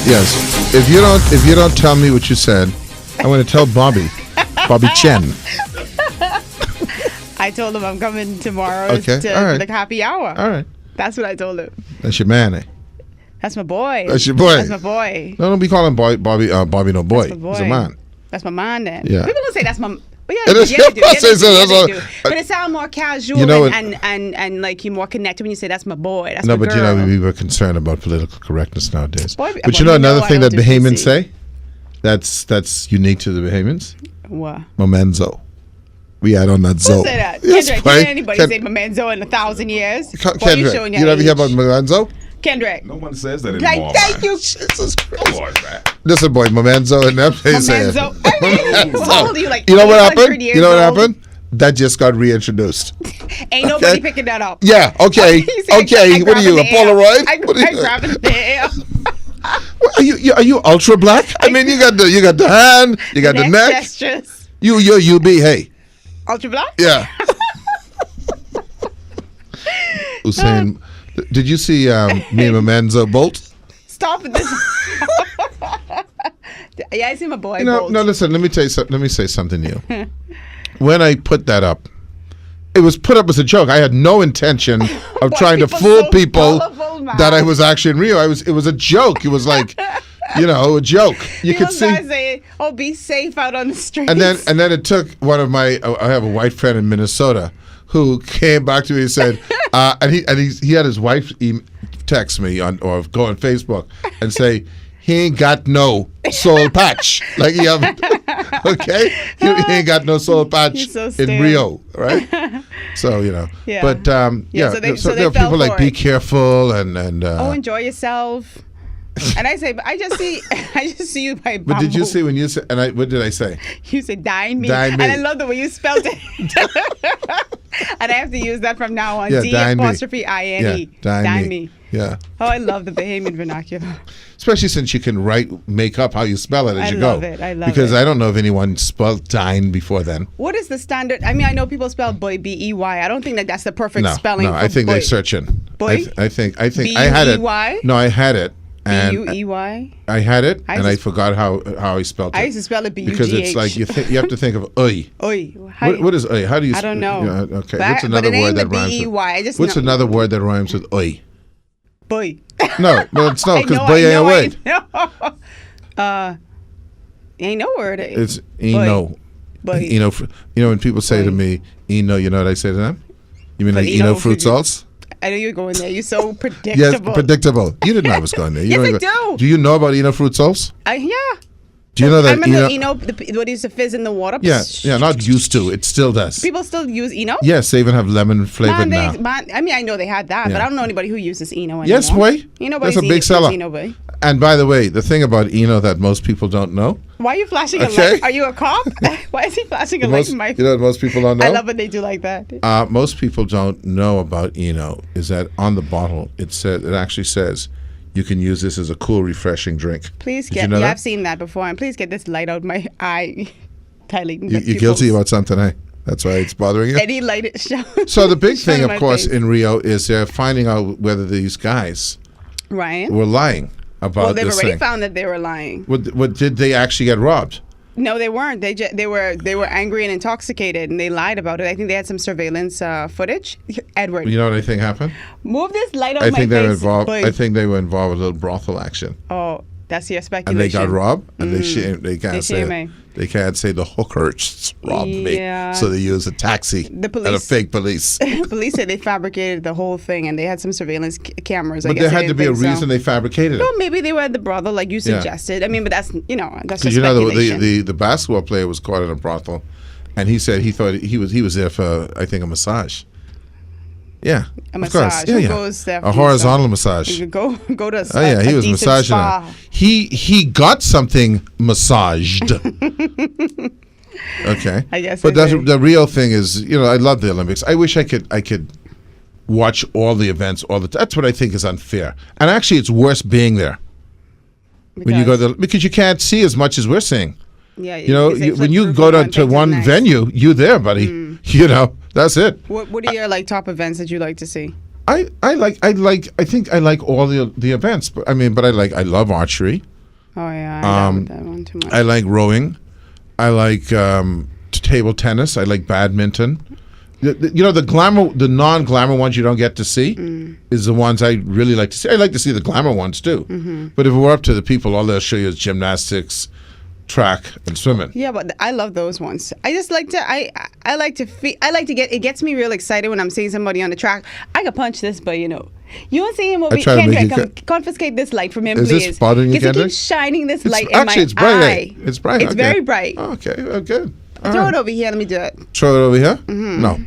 Yes. If you don't tell me what you said, I'm going to tell Bobby Chen. I told him I'm coming tomorrow Okay. to All right. the happy hour. All right. That's what I told him. That's your man, eh? That's my boy. That's your boy. That's my boy. No, don't be calling Bobby no boy. That's my boy. He's a man. That's my man then. Yeah. People don't say that's my. But It yeah, is- yeah, they do. Yeah, say they do. so, Yeah, that's they all- do. But it sounds more casual You know and like you're more connected when you say that's my boy. That's No, my but girl. we were concerned about political correctness nowadays. Boy, But you well, know another I thing don't that do Bahamians PC. say? That's unique to the Bahamians? What? Momenzo. We add on that Who zo. say that? Yes, Kendrick. boy. Did anybody say Momenzo in 1,000 years? Boy, you Kendrick, showing you your never hear about age. Momenzo? Kendrick. No one says that anymore. Like, thank you. Jesus Come Christ. on, man. Listen, boy, Momenzo and them. They say it. Momenzo. I mean, how old are you? Like, You know what 800 happened? years You know what old? happened? That just got reintroduced. Ain't nobody Okay. picking that up. Yeah, okay. You say, Okay, I what are you, a grab in the air. Polaroid? I What are you- grab it in the air. What, are you ultra black? I mean, you got the hand, you got the neck. Gestures. You be, hey. Ultra black? Yeah. Usain, did you see me and Momenzo Bolt? Stop this. Yeah, I see my boy. No, Bolt. no. Listen, let me say something to you. When I put that up, it was put up as a joke. I had no intention of Boy, trying to people fool so people gullible, man. that I was actually in Rio. It was a joke. It was like, a joke. You People could see. start saying, "Oh, be safe out on the streets." And then it took one of my. I have a white friend in Minnesota who came back to me and said, and he had his wife text me or go on Facebook and say he ain't got no soul patch. Like he have, okay, he ain't got no soul patch He's so in stale. Rio, right? So Yeah. but Yeah, so so they there are fell people like for be it. careful and. Oh, enjoy yourself. And I say, but I just see you by. but did you bamboo. see when you said? And what did I say? You said dine me. Dine me. And I love the way you spelled it. And I have to use that from now on. Yeah, D dine me. apostrophe I-N-E. Yeah, dine me. Yeah. Oh, I love the Bahamian vernacular. Especially since you can make up how you spell it as I you love go. it. I love because it. I don't know if anyone spelled dine before then. What is the standard? I mean, I know people spell boy B-E-Y. I don't think that's the perfect No, spelling. no. for I think boy. they're searching. Boy? I think I had it. B-U-E-Y? No, I had it, and B-U-E-Y. I had it, I and I just- forgot how I spelled it. I used to spell it B-U-G-H. because it's like you have to think of oi. Oi. How What is oi? How do you? I don't know. Yeah, okay. But What's but another it ain't word that the rhymes with? B-E-Y. I just What's know. another word that rhymes with oi? Boy. No, it's no, I because know, boy I ain't know, word. I know. Ain't no word. It's eno. Boy. When people say to Boy. me, eno, you know what I say to them? You mean But like Eno eno fruit fruit- salts? I know you're going there. You're so Yes, predictable. predictable. You didn't know I was going there. You Yes, don't I even- do. Do you know about eno fruit salts? Yeah. Do you know I that remember eno? what used to fizz in the water. Yeah, not used to. It still does. People still use Eno? Yes, they even have lemon flavored now. I mean, I know they had that, but Yeah. I don't know anybody who uses Eno anymore. Yes, boy. Ain't That's a nobody's big seller. Eno, boy. And by the way, the thing about eno that most people don't know, Why are you flashing Okay. a light? Are you a cop? Why is he flashing a light in my you know what most people don't know? I love when they do like that. Most people don't know about eno is that on the bottle it actually says you can use this as a cool, refreshing drink. Please Did get. you know Yeah, that? I've seen that before, and please get this light out my eye. Dilating the You're guilty pupils. about something, eh? That's why it's bothering you. Any light it shows. So the big thing, showing of my course, face. in Rio is they're finding out whether these guys Right. were lying about Well, they've this already thing. found that they were lying. What did they actually get robbed? No, they weren't. They were angry and intoxicated, and they lied about it. I think they had some surveillance footage. Edward, You know what I think happened? move this light out I my think face. they were involved. boy. I think they were involved with a little brothel action, Oh, that's your and speculation. they got robbed, and they can't shame say me. they can't say the hookers robbed Yeah. me, so they use a taxi The and a police- fake police. Police said they fabricated the whole thing, and they had some surveillance cameras. I But guess there they had to didn't be a think so. reason they fabricated it. Well, maybe they were at the brothel, like you Yeah. suggested. I mean, but that's that's Because just you know speculation. the basketball player was caught in a brothel, and he said he thought he was there for I think a massage. Yeah, A of massage. course. Yeah, Who yeah. goes there A for horizontal massage? massage. You could go to. Oh yeah, he was decent massaging spa. her. He got something massaged. Okay, I guess But I that's did. the real thing is, I love the Olympics. I wish I could watch all the events all the time. That's what I think is unfair. And actually, it's worse being there when you go because you can't see as much as we're seeing. Yeah, When flip you through go from to thing the one next. venue, you there, buddy. That's it. What are your top events that you like to see? I think I like all the events, but I love archery. Oh yeah, I love that one too much. I like rowing. I like table tennis. I like badminton. The non-glamour ones you don't get to see is the ones I really like to see. I like to see the glamour ones too. But if we're up to the people, all they'll show you is gymnastics, track, and swimming. Yeah, but I love those ones. I just like to. I like to feel. I like to get. It gets me real excited when I'm seeing somebody on the track. I could punch this, but you don't see him over. Kendrick, confiscate this light from him, is please. Is this bothering you, Kendrick? Kendrick? Keeps shining this light in actually, my it's bright. eye. It's bright. It's very bright. Oh, okay, good. Throw it over here. Let me do it. Throw it over here? No.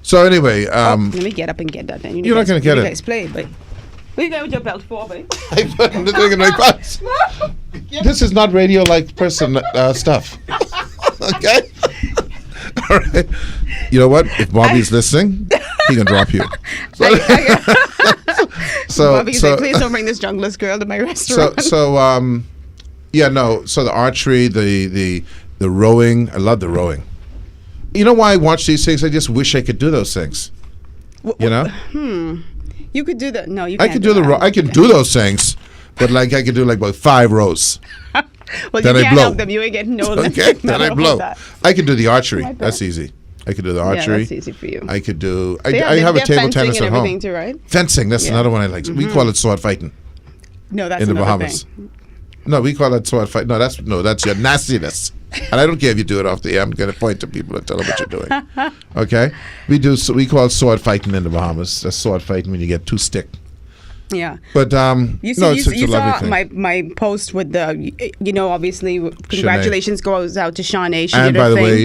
So anyway, let me get up and get that. Then you're not going to get it. You guys play, but what are you going with your belt for, babe? I put the thing in my pants. This is not radio-like person stuff. Okay? All right. You know what? If Bobby's listening, he can drop you. So, Bobby said, please don't bring this junglist girl to my restaurant. So the archery, the rowing, I love the rowing. You know why I watch these things? I just wish I could do those things. You know? You could do that. No, you can't. I could I can do those things, but I could do about 5 rows. Well, then you I can't blow. help them. You ain't getting no Okay, then I blow. I could do the archery. Right, that's easy. I could do the archery. Yeah, that's easy for you. I could do. I They have a have table fencing tennis and at home. everything too, right? Fencing. That's another one I like. We call it sword fighting No, that's in the another Bahamas. thing. No, we call it sword fight. No, that's your nastiness. And I don't care if you do it off the air. I'm going to point to people and tell them what you're doing. Okay? We call it sword fighting in the Bahamas. That's sword fighting when you get 2 stick. Yeah. But you it's such a lovely saw thing. my post with the obviously congratulations goes out to Shawnee. She and did her by the thing. way,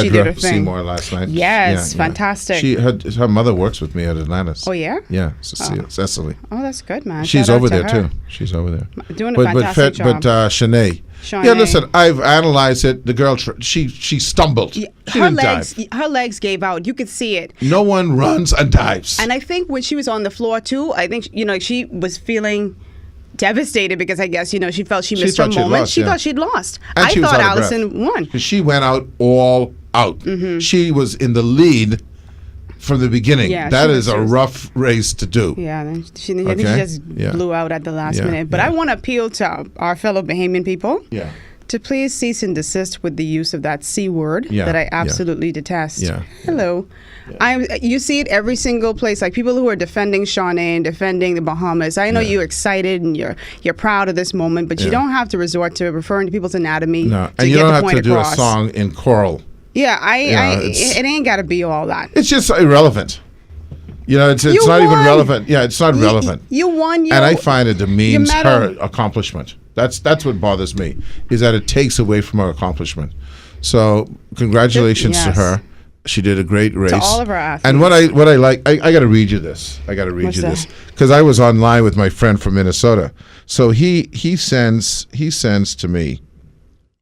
She did her Pedra thing. Seymour last night. Yes, fantastic. Her mother works with me at Atlantis. Oh yeah. Yeah, Cecily. Oh, that's good, man. She's Shout out over to there her. too. She's over there. Doing a fantastic job. But Shanae. Yeah, listen, I've analyzed it. The girl, she stumbled. She didn't dive. Her legs gave out. You could see it. No one runs and dives. And I think when she was on the floor too, I think she was feeling devastated because I guess she felt she missed her moment. She thought she'd lost. And I she was thought out of Allison won. She went out all out. She was in the lead from the beginning. Yeah, that is a rough race to do. Yeah, I think she just blew out at the last minute. But I want to appeal to our fellow Bahamian people to please cease and desist with the use of that C word that I absolutely detest. Hello. You see it every single place, like people who are defending Shawnee and defending the Bahamas. I know you're excited and you're proud of this moment, but you don't have to resort to referring to people's anatomy No, to and you get don't the have point to do across. a song in choral. Yeah, it ain't got to be all that. It's just irrelevant. It's not even relevant. Yeah, it's not relevant. You won. And I find it demeans her accomplishment. That's what bothers me, is that it takes away from her accomplishment. So congratulations to her. She did a great race. To all of our athletes. And what I like, I got to read you this. This because I was online with my friend from Minnesota. So he sends to me.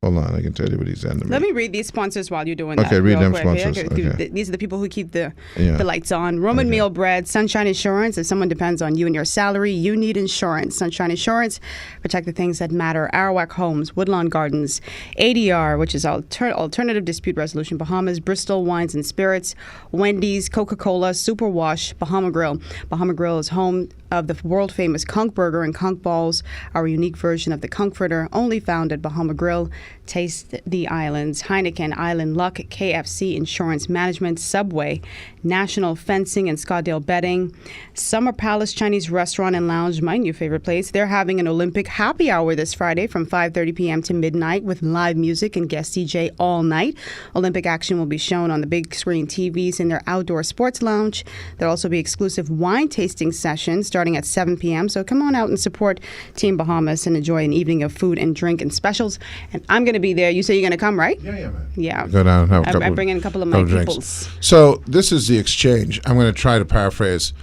Hold on, I can tell you what he sent to me. Let me read these sponsors while you're doing that. Okay, read them quick. sponsors. Yeah, okay. These are the people who keep the lights on. Roman Meal Bread, Sunshine Insurance. If someone depends on you and your salary, you need insurance. Sunshine Insurance, protect the things that matter. Arawak Homes, Woodlawn Gardens, ADR, which is Alternative Dispute Resolution Bahamas, Bristol Wines and Spirits, Wendy's, Coca-Cola, Superwash, Bahama Grill. Bahama Grill is home of the world-famous Conch Burger and Conch Balls, our unique version of the Comforter, only found at Bahama Grill. Taste the Islands, Heineken, Island Luck, KFC Insurance Management, Subway, National Fencing and Scottsdale Bedding, Summer Palace Chinese Restaurant and Lounge, my new favorite place. They're having an Olympic happy hour this Friday from 5:30 p.m. to midnight with live music and guest DJ all night. Olympic action will be shown on the big screen TVs in their outdoor sports lounge. There'll also be exclusive wine tasting sessions starting at 7 p.m. So come on out and support Team Bahamas and enjoy an evening of food and drink and specials. And I'm going to be there. You say you're going to come, right? Yeah, man. Yeah. Go down and have a couple. I bring in a couple of my drinks. peoples. So this is the exchange. I'm going to try to paraphrase.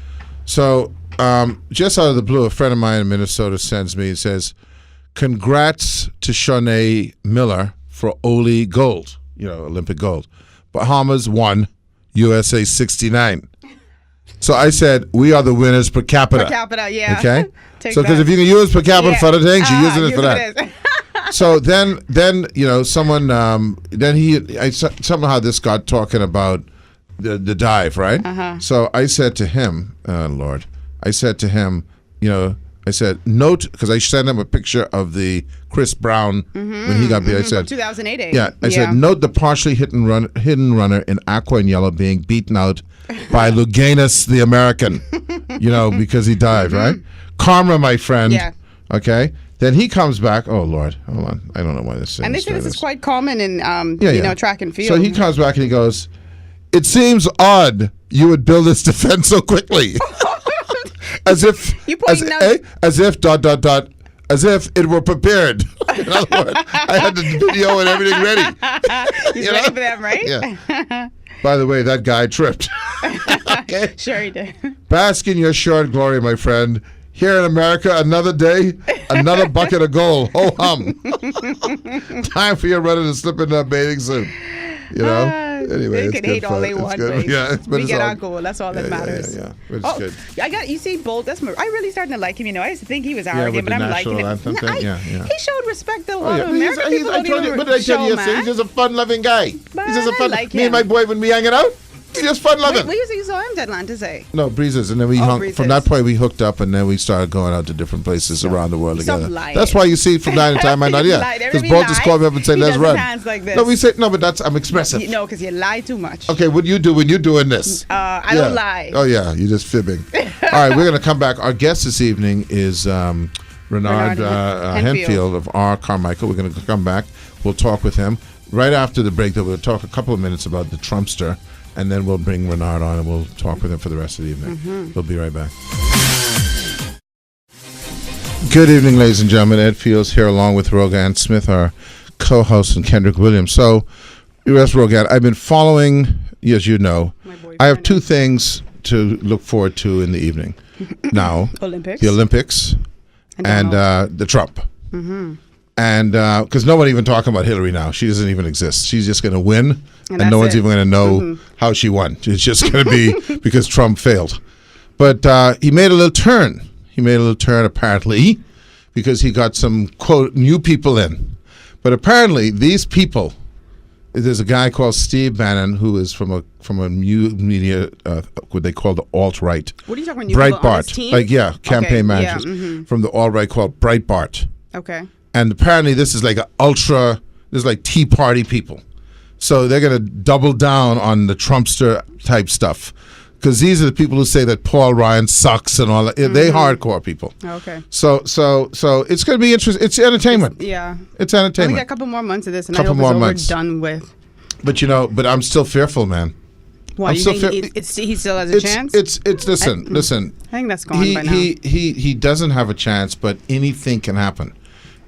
So just out of the blue, a friend of mine in Minnesota sends me and says, "Congrats to Shawnee Miller for Oli gold. Olympic gold. Bahamas won, USA 69." So I said, we are the winners per capita. Per capita, yeah. Okay? Take So because that. if you can use per capita for other things, you're using it for use that. So then someone, somehow this got talking about the dive, right? So I said to him, Lord, I said to him, I said, note, because I sent him a picture of the Chris Brown when he got beat. I said, 2008. Yeah, I said, note the partially hidden runner in aqua and yellow being beaten out by Luganus the American, because he dived, right? Karma, my friend. Yeah. Okay. Then he comes back. Oh, Lord. Hold on. I don't know why this is. And they say this is quite common in, track and field. So he comes back and he goes, it seems odd you would build this defense so quickly. As if as if it were prepared. In other words, I had the video and everything ready. He's ready for them, right? Yeah. By the way, that guy tripped. Okay. Sure he did. Bask in your short glory, my friend. Here in America, another day, another bucket of gold. Ho hum. Time for your runner to slip in that bathing suit. Anyway, they can hate all they want, but we get our goal. That's all that matters. Yeah. It's good. You see Bolt. I really starting to like him. I used to think he was arrogant, but I'm liking him. He showed respect to a lot of American people. What did I tell you yesterday? He's just a fun-loving guy. He's just a fun. Like me and my boy when we hanging out. He's just fun-loving. We usually saw him to Atlanta, No, Breezes, and then we hung. From that point, we hooked up, and then we started going out to different places around the world together. That's why you see from time to time I'm not here. Because Bolt just called me up and said, "Let's run." Hands like this. No, we say no, but I'm expressive. No, because you lie too much. Okay, what do you do when you're doing this? I don't lie. Oh yeah, you're just fibbing. All right, we're gonna come back. Our guest this evening is Renard Henfield of R. Carmichael. We're gonna come back. We'll talk with him right after the break. Though we'll talk a couple of minutes about the Trumpster. And then we'll bring Renard on and we'll talk with him for the rest of the evening. We'll be right back. Good evening, ladies and gentlemen. Ed Fields here along with Rogan Smith, our co-host, and Kendrick Williams. So, U.S. Rogan, I've been following, as you know, I have two things to look forward to in the evening. Now, the Olympics and the Trump. And because no one even talking about Hillary now. She doesn't even exist. She's just going to win, and no one's even going to know how she won. It's just going to be because Trump failed. But he made a little turn. He made a little turn, apparently, because he got some, quote, new people in. But apparently, these people, there's a guy called Steve Bannon who is from a new media, what they call the alt-right. What are you talking about? Breitbart. Campaign managers from the alt-right called Breitbart. Okay. And apparently this is like this is like Tea Party people. So they're going to double down on the Trumpster type stuff. Because these are the people who say that Paul Ryan sucks and all that. They hardcore people. Okay. So it's going to be interesting. It's entertainment. It's entertainment. We got a couple more months of this and I hope it's done with. But I'm still fearful, man. Why, you think he still has a chance? Listen. I think that's gone by now. He doesn't have a chance, but anything can happen.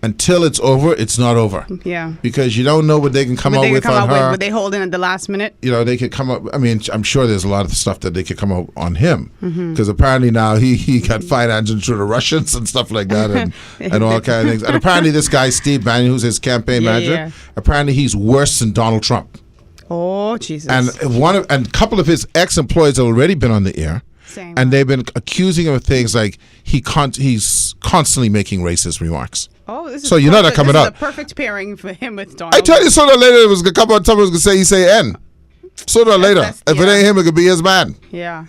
Until it's over, it's not over. Yeah. Because you don't know what they can come up with on her. Would they hold in at the last minute? They could come up. I mean, I'm sure there's a lot of stuff that they could come up on him. Because apparently now he got financing through the Russians and stuff like that and all kind of things. And apparently this guy, Steve Bannon, who's his campaign manager, apparently he's worse than Donald Trump. Oh, Jesus. And a couple of his ex-employees have already been on the air. And they've been accusing him of things like he's constantly making racist remarks. Oh, this is so you know that coming up. This is a perfect pairing for him with Donald. I tell you, sooner or later it was gonna come on. Someone was gonna say N. Sooner or later, if it ain't him, it could be his man. Yeah.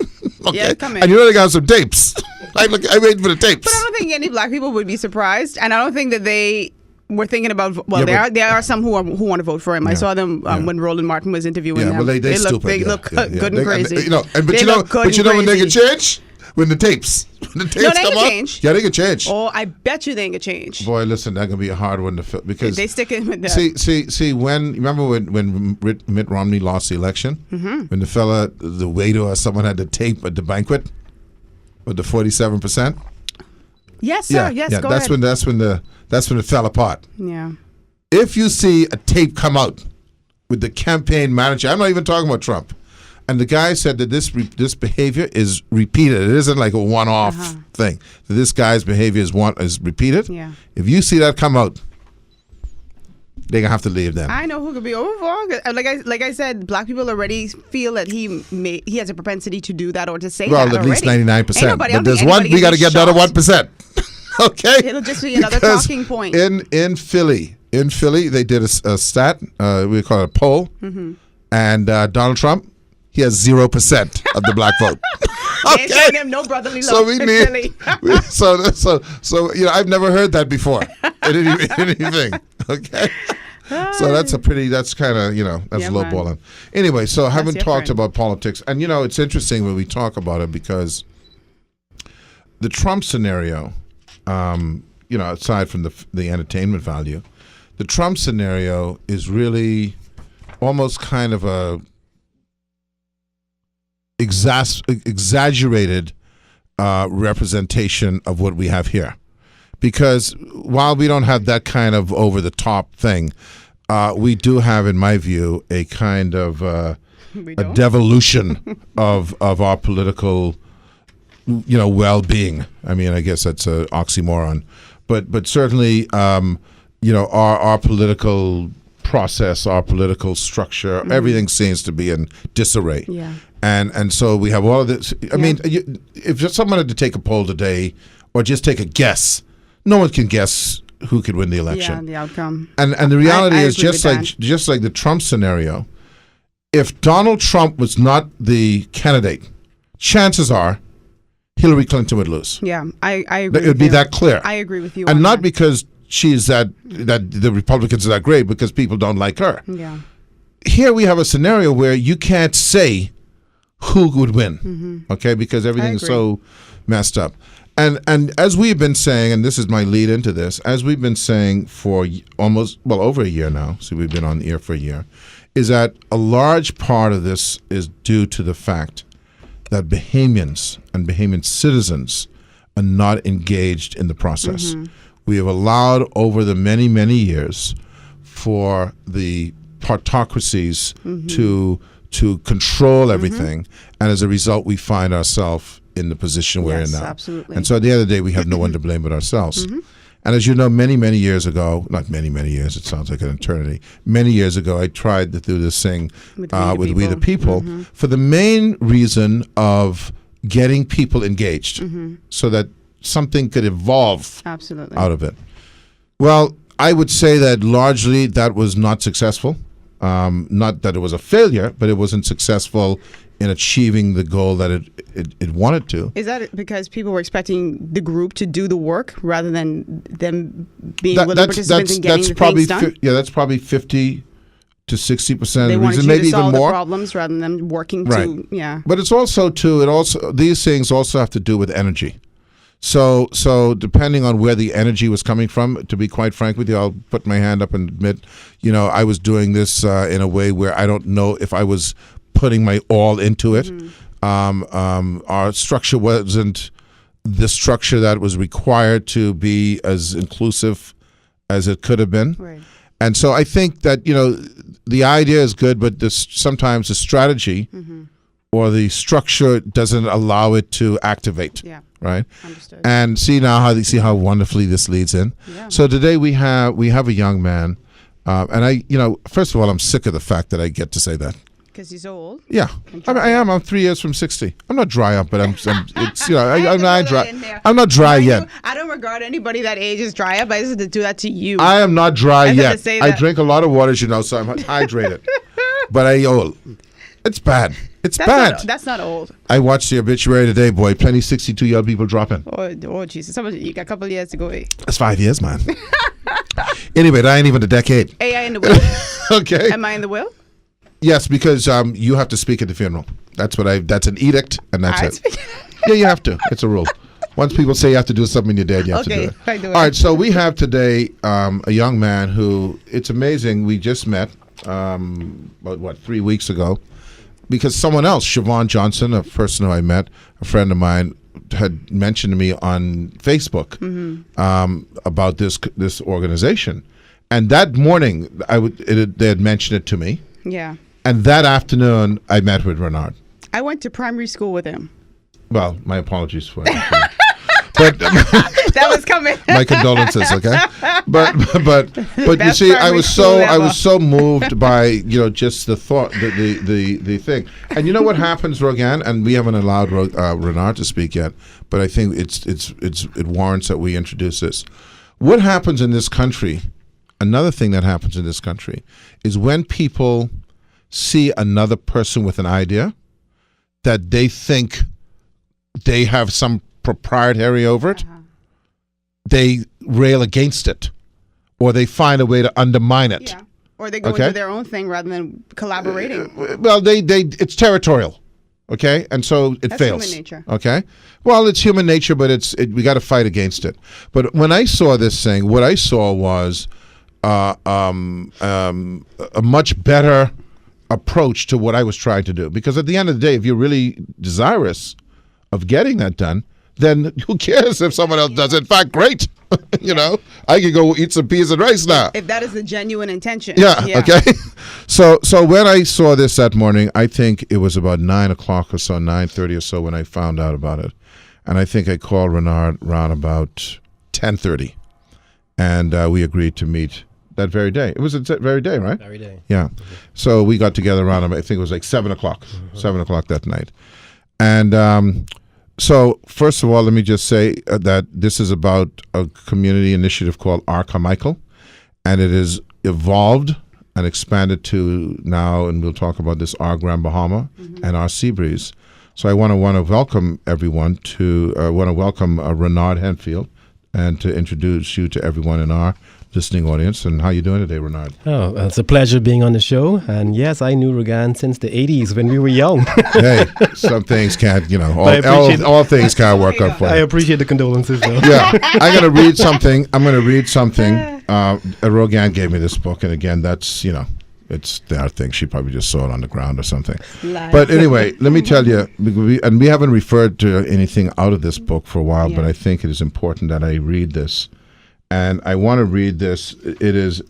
Okay. Yeah, come in. And you know they got some tapes. I wait for the tapes. But I don't think any black people would be surprised, and I don't think that they were thinking about. Well, there are some who want to vote for him. I saw them when Roland Martin was interviewing them. Well, they look stupid. They look good and crazy. But you know when they can change. When the tapes come up, change. Yeah, they can change. Oh, I bet you they can change. Boy, listen, that's gonna be a hard one to fill because they stick in with that. See, remember when Mitt Romney lost the election, when the waiter or someone had the tape at the banquet with the 47%. Yes, sir. Yes, go ahead. That's when it fell apart. Yeah. If you see a tape come out with the campaign manager, I'm not even talking about Trump. And the guy said that this behavior is repeated. It isn't like a one-off thing. That this guy's behavior is repeated. Yeah. If you see that come out, they're gonna have to leave then. I know who could be over for. Like I said, black people already feel that he has a propensity to do that or to say that already. Well, at least 99%. But there's one. We got to get that at 1%. Okay. It'll just be another talking point. In Philly, they did a stat. We call it a poll, and Donald Trump. he has 0% of the black vote. They ain't showing him no brotherly love. So we in need, Philly. so I've never heard that before in anything. Okay. So that's kind of, that's Yeah, low man. balling. Anyway, so I haven't talked different. about politics. And, it's interesting when we talk about it because the Trump scenario, aside from the entertainment value, the Trump scenario is really almost kind of a exaggerated representation of what we have here. Because while we don't have that kind of over-the-top thing, we do have, in my view, a kind of a devolution of our political, well-being. I mean, I guess that's an oxymoron, but certainly, our political process, our political structure, everything seems to be in disarray. Yeah. And so we have all of this. I mean, if someone had to take a poll today, or just take a guess, no one can guess who could win the election. Yeah, the outcome. And the reality I is agree just like the Trump scenario, if Donald Trump was not the candidate, chances are Hillary Clinton would lose. Yeah, I agree. It would be that clear. I agree with you. And on not that. because she's that the Republicans are that great, because people don't like her. Yeah. Here we have a scenario where you can't say who would win, okay, because everything's agree. so messed up. And as we've been saying, and this is my lead into this, as we've been saying for over a year now, so we've been on the air for a year, is that a large part of this is due to the fact that Bahamians and Bahamian citizens are not engaged in the process. We have allowed over the many, many years for the partocracies to control everything, and as a result, we find ourselves in the position we're in now. Absolutely. And so at the end of the day, we have no one to blame but ourselves. And as you know, many, many years ago, not many, many years, it sounds like an eternity, many years ago, I tried to do this thing with We the People for the main reason of getting people engaged so that something could evolve Absolutely. out of it. Well, I would say that largely that was not successful. Not that it was a failure, but it wasn't successful in achieving the goal that it wanted to. Is that because people were expecting the group to do the work rather than them being willing participants in getting the things done? That's probably 50 to 60% of They the wanted reason, you maybe to even solve the more. problems rather than them working to, yeah. But it's also these things also have to do with energy. So depending on where the energy was coming from, to be quite frank with you, I'll put my hand up and admit, I was doing this in a way where I don't know if I was putting my all into it. Our structure wasn't the structure that was required to be as inclusive as it could have been. Right. And so I think that, the idea is good, but sometimes the strategy or the structure doesn't allow it to activate. Yeah. Right. Understood. And see how wonderfully this leads in. Yeah. So today we have a young man, and I, first of all, I'm sick of the fact that I get to say that. Because he's so old. Yeah, I am. I'm 3 years from 60. I'm not dry up, but I'm not dry. I'm not dry yet. I don't regard anybody that age as dry up. I just had to do that to you. I am not dry had to yet. say I that. drink a lot of water, as you know, so I'm hydrated. But it's bad. It's that's bad. That's not old. I watched the obituary today, boy. Plenty 62-year-old people dropping. Oh Jesus! You got a couple of years to go. That's 5 years, man. Anyway, that ain't even a decade. AI in the will. Okay. Am I in the will? Yes, because you have to speak at the funeral. That's an edict, and that's it. Yeah, you have to. It's a rule. Once people say you have to do something when you're dead, you have to do it. I do it. All right, so we have today a young man who, it's amazing, we just met, 3 weeks ago, because someone else, Siobhan Johnson, a person who I met, a friend of mine, had mentioned to me on Facebook about this organization. And that morning, they had mentioned it to me. Yeah. And that afternoon, I met with Renard. I went to primary school with him. Well, my apologies for it. But That was coming. my condolences, okay? But you Best see, I primary was school ever. so moved by just the thought, the thing. And you know what happens, Rogan? And we haven't allowed Renard to speak yet, but I think it warrants that we introduce this. What happens in this country? Another thing that happens in this country is when people see another person with an idea, that they think they have some proprietary over it, they rail against it, or they find a way to undermine it. Yeah. Or they go into their own thing rather than collaborating. Well, it's territorial, okay, and so That's fails. human nature. Okay, well, it's human nature, but we got to fight against it. But when I saw this thing, what I saw was a much better approach to what I was trying to do. Because at the end of the day, if you're really desirous of getting that done, then who cares if someone else does it? In fact, great. I could go eat some peas and rice now. If that is the genuine intention. Yeah. Okay. So when I saw this that morning, I think it was about 9 o'clock or so, 9:30 or so when I found out about it. And I think I called Renard around about 10:30. And we agreed to meet that very day. It was that very day, right? Very day. Yeah. So we got together around, I think it was like 7 o'clock, 7 o'clock that night. And so first of all, let me just say that this is about a community initiative called R. Carmichael, and it has evolved and expanded to now, and we'll talk about this, R. Grand Bahama and R. Seabreeze. So I want to welcome everyone welcome Renard Henfield, and to introduce you to everyone in our listening audience. And how you doing today, Renard? Oh, it's a pleasure being on the show. And yes, I knew Regan since the 80s when we were young. Hey, some things can't, all things can't work out for you. I appreciate the condolences, though. Yeah, I'm going to read something. Rogan gave me this book, and again, that's, it's their thing. She probably just saw it on the ground or something. Lies. But anyway, let me tell you, and we haven't referred to anything out of this book for a while, but I think it is important that I read this. And I want to read this. It is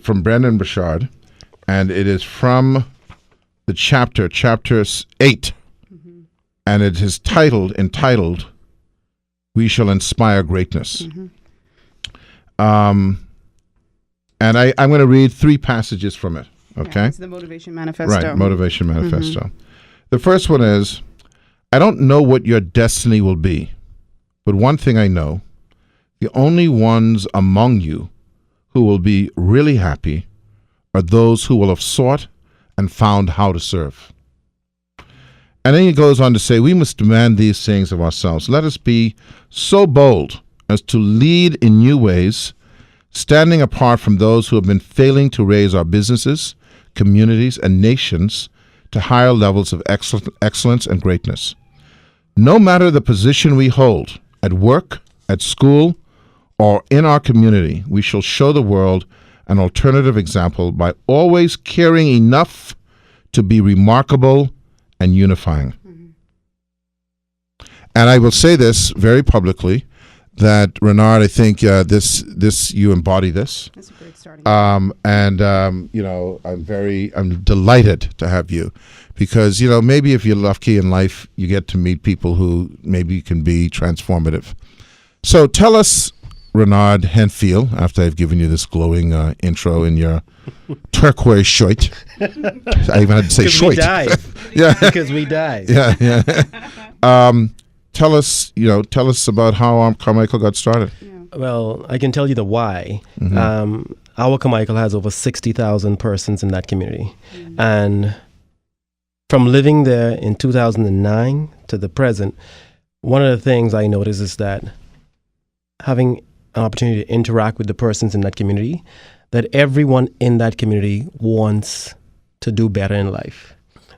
from Brendan Burchard, and it is from the chapter 8, and it is entitled "We Shall Inspire Greatness." And I'm going to read 3 passages from it. Okay, it's the Motivation Manifesto. Right, Motivation Manifesto. The first one is, I don't know what your destiny will be, but one thing I know. The only ones among you who will be really happy are those who will have sought and found how to serve. And then he goes on to say, we must demand these things of ourselves. Let us be so bold as to lead in new ways, standing apart from those who have been failing to raise our businesses, communities, and nations to higher levels of excellence and greatness. No matter the position we hold, at work, at school, or in our community, we shall show the world an alternative example by always caring enough to be remarkable and unifying. And I will say this very publicly, that Renard, I think this you embody this. That's a great starting point. I'm delighted to have you, because maybe if you're lucky in life, you get to meet people who maybe can be transformative. So tell us, Renard Henfield, after I've given you this glowing intro in your turquoise shirt. I even had to say shirt. Because we died. Yeah. Tell us about how R. Carmichael got started. Yeah. Well, I can tell you the why. R. Carmichael has over 60,000 persons in that community. And from living there in 2009 to the present, one of the things I noticed is that having an opportunity to interact with the persons in that community, that everyone in that community wants to do better in life.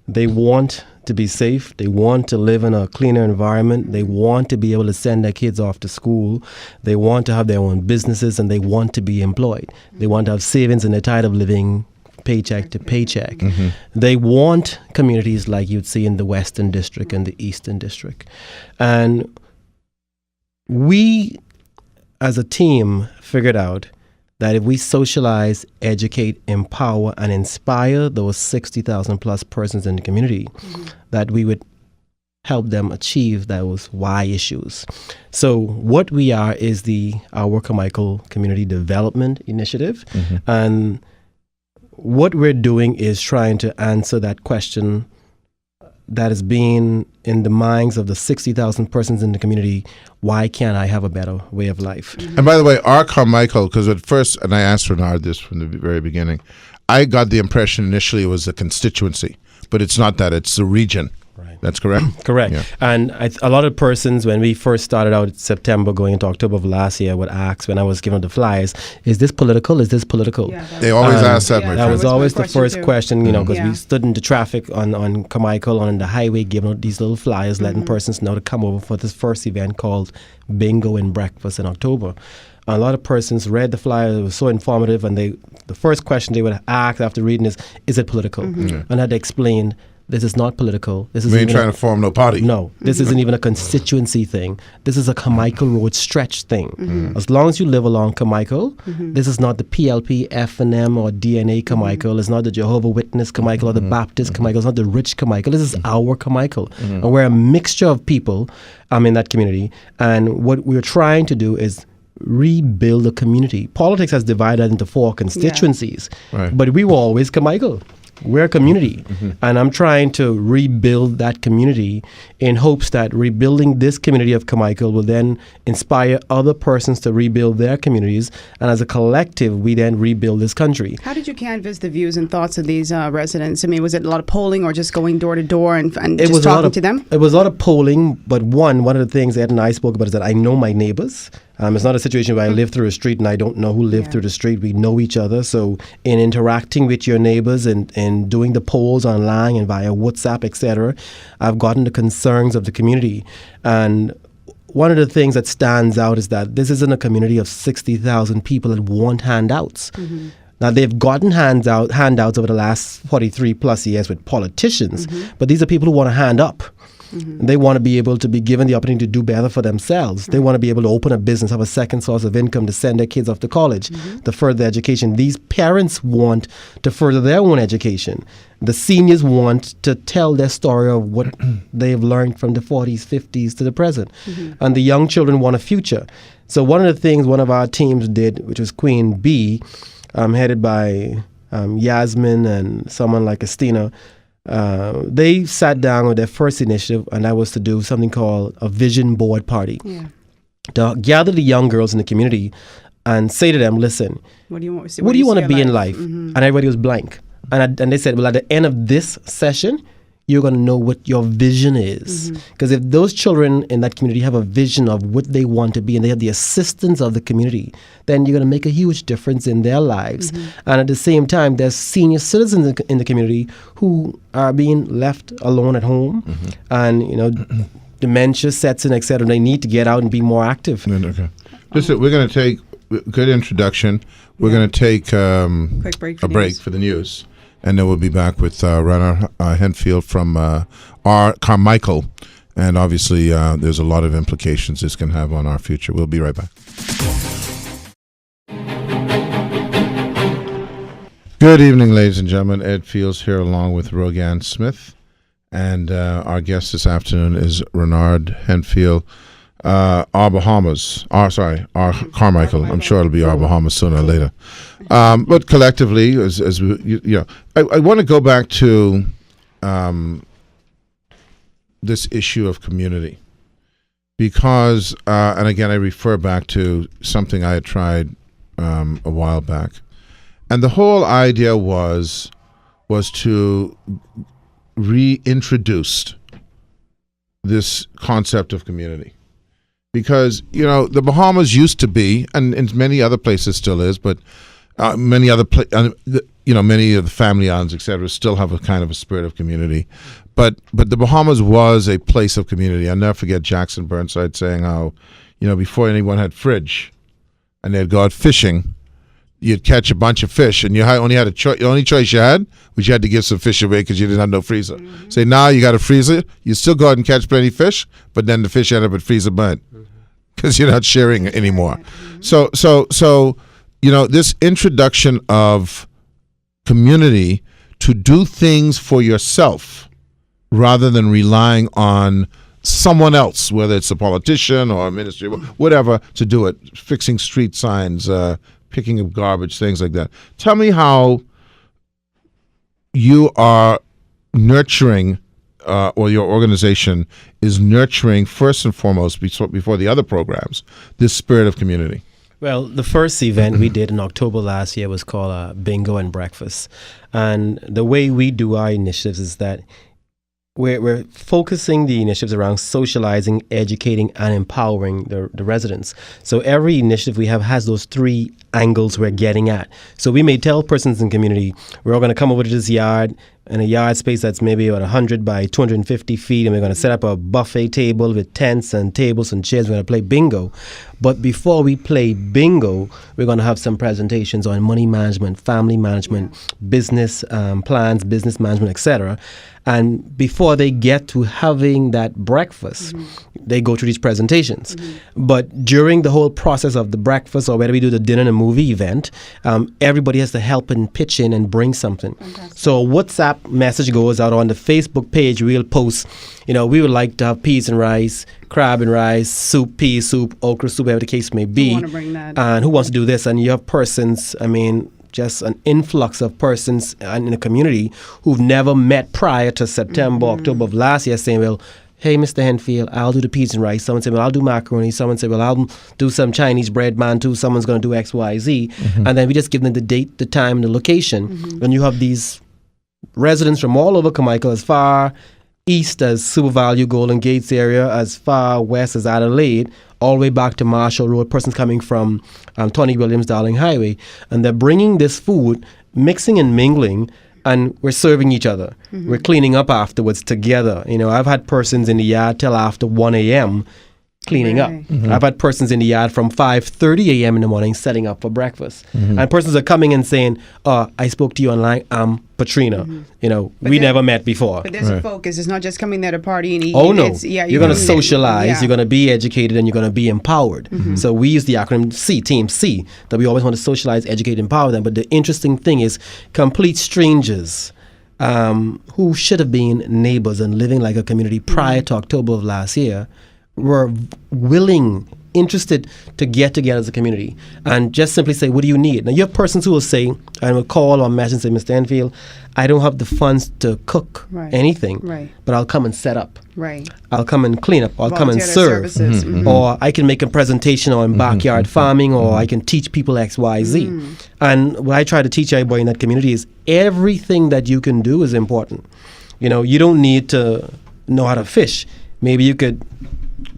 They want to be safe. They want to live in a cleaner environment. They want to be able to send their kids off to school. They want to have their own businesses, and they want to be employed. They want to have savings, and they're tired of living paycheck to paycheck. They want communities like you'd see in the Western District and the Eastern District. And we, as a team, figured out that if we socialize, educate, empower, and inspire those 60,000 plus persons in the community, that we would help them achieve those why issues. So what we are is the R. Carmichael Community Development Initiative. And what we're doing is trying to answer that question that has been in the minds of the 60,000 persons in the community. Why can't I have a better way of life? And by the way, R. Carmichael, because at first, and I asked Renard this from the very beginning, I got the impression initially it was a constituency, but it's not that. It's the region. Right. That's correct? Correct. Yeah. And a lot of persons, when we first started out in September going into October of last year, would ask when I was given the flyers, is this political? Is this political? Yeah, They always ask that, my That friend. was always the first question, because Yeah. we stood in the traffic on Carmichael, on the highway, giving out these little flyers, letting persons know to come over for this first event called Bingo and Breakfast in October. A lot of persons read the flyer. It was so informative, and the first question they would ask after reading is it political? And I had to explain, this is not political. This is We ain't even trying to form no party. no, this isn't even a constituency thing. This is a Carmichael Road stretch thing. As long as you live along Carmichael, this is not the PLP, F&M, or DNA Carmichael. It's not the Jehovah Witness Carmichael or the Baptist Carmichael. It's not the rich Carmichael. This is our Carmichael. And we're a mixture of people in that community. And what we're trying to do is rebuild the community. Politics has divided into 4 constituencies, Right. but we were always Carmichael. We're a community, and I'm trying to rebuild that community in hopes that rebuilding this community of Carmichael will then inspire other persons to rebuild their communities, and as a collective, we then rebuild this country. How did you canvass the views and thoughts of these residents? I mean, was it a lot of polling or just going door to door and just talking to them? It was a lot of polling, but one of the things Ed and I spoke about is that I know my neighbors. It's not a situation where I live through a street and I don't know who lived through the street. We know each other. So in interacting with your neighbors and doing the polls online and via WhatsApp, etc., I've gotten the concerns of the community. And one of the things that stands out is that this isn't a community of 60,000 people that want handouts. Now, they've gotten handouts over the last 43 plus years with politicians, but these are people who want to hand up. They want to be able to be given the opportunity to do better for themselves. They want to be able to open a business, have a second source of income to send their kids off to college, to further their education. These parents want to further their own education. The seniors want to tell their story of what they've learned from the 40s, 50s to the present. And the young children want a future. So one of the things one of our teams did, which was Queen Bee, headed by Yasmin and someone like Estina, they sat down with their first initiative, and that was to do something called a vision board party. To gather the young girls in the community and say to them, listen, What do you want? what do you want to be in life? And everybody was blank. And they said, well, at the end of this session, you're going to know what your vision is. Because if those children in that community have a vision of what they want to be and they have the assistance of the community, then you're going to make a huge difference in their lives. And at the same time, there's senior citizens in the community who are being left alone at home. And, dementia sets in, etc. They need to get out and be more active. Okay. Listen, we're going to take good introduction. We're going to take Quick break for a break news. for the news. And then we'll be back with Rana Henfield from our Carmichael. And obviously, there's a lot of implications this can have on our future. We'll be right back. Good evening, ladies and gentlemen. Ed Fields here along with Rogan Smith. And our guest this afternoon is Renard Henfield. Our Carmichael. I'm sure it'll be our Bahamas sooner or later. But collectively, as we, I want to go back to this issue of community because, and again, I refer back to something I had tried a while back, and the whole idea was to reintroduce this concept of community. Because, the Bahamas used to be, and in many other places still is, but many of the family islands, et cetera, still have a kind of a spirit of community. But the Bahamas was a place of community. I'll never forget Jackson Burnside saying how, before anyone had fridge and they'd go out fishing, you'd catch a bunch of fish, and only had the only choice you had was you had to give some fish away because you didn't have no freezer. Say now you got a freezer, you still go out and catch plenty of fish, but then the fish end up at freezer burnt because you're not sharing anymore. So this introduction of community to do things for yourself rather than relying on someone else, whether it's a politician or a ministry, whatever, to do it, fixing street signs, picking up garbage, things like that. Tell me how you are nurturing, or your organization is nurturing first and foremost, before the other programs, this spirit of community. Well, the first event we did in October last year was called Bingo and Breakfast. And the way we do our initiatives is that we're focusing the initiatives around socializing, educating, and empowering the residents. So every initiative we have has those three angles we're getting at. So we may tell persons in the community, we're all going to come over to this yard, in a yard space that's maybe about 100 by 250 feet, and we're going to set up a buffet table with tents and tables and chairs. We're going to play bingo. But before we play bingo, we're going to have some presentations on money management, family management, business plans, business management, etc. And before they get to having that breakfast, they go through these presentations. But during the whole process of the breakfast, or whether we do the dinner and a movie event, everybody has to help and pitch in and bring something. Fantastic. So a WhatsApp message goes out on the Facebook page. We'll post, we would like to have peas and rice, crab and rice, soup, pea soup, okra soup, whatever the case may be. Who want to bring that? And who wants to do this? And you have persons, just an influx of persons in the community who've never met prior to September, October of last year saying, well, hey, Mr. Henfield, I'll do the peas and rice. Someone said, well, I'll do macaroni. Someone said, well, I'll do some Chinese bread, man, too. Someone's going to do X, Y, Z. And then we just give them the date, the time, the location. And you have these residents from all over Carmichael, as far east as Super Value, Golden Gates area, as far west as Adelaide, all the way back to Marshall Road, persons coming from Tony Williams, Darling Highway. And they're bringing this food, mixing and mingling, and we're serving each other. We're cleaning up afterwards together. I've had persons in the yard till after 1 a.m. cleaning up. I've had persons in the yard from 5:30 a.m. in the morning setting up for breakfast. And persons are coming and saying, I spoke to you online, I'm Patrina. We never met before. But there's a focus. It's not just coming there to party and eat. Oh, no. You're going to socialize, you're going to be educated, and you're going to be empowered. So we use the acronym C, Team C, that we always want to socialize, educate, empower them. But the interesting thing is complete strangers who should have been neighbors and living like a community prior to October of last year were interested to get together as a community and just simply say, what do you need? Now, you have persons who will say, and will call or message and say, Mr. Enfield, I don't have the funds to cook anything, but I'll come and set up. I'll come and clean up, or I'll come and serve. Or I can make a presentation on backyard farming, or I can teach people X, Y, Z. And what I try to teach everybody in that community is everything that you can do is important. You don't need to know how to fish. Maybe you could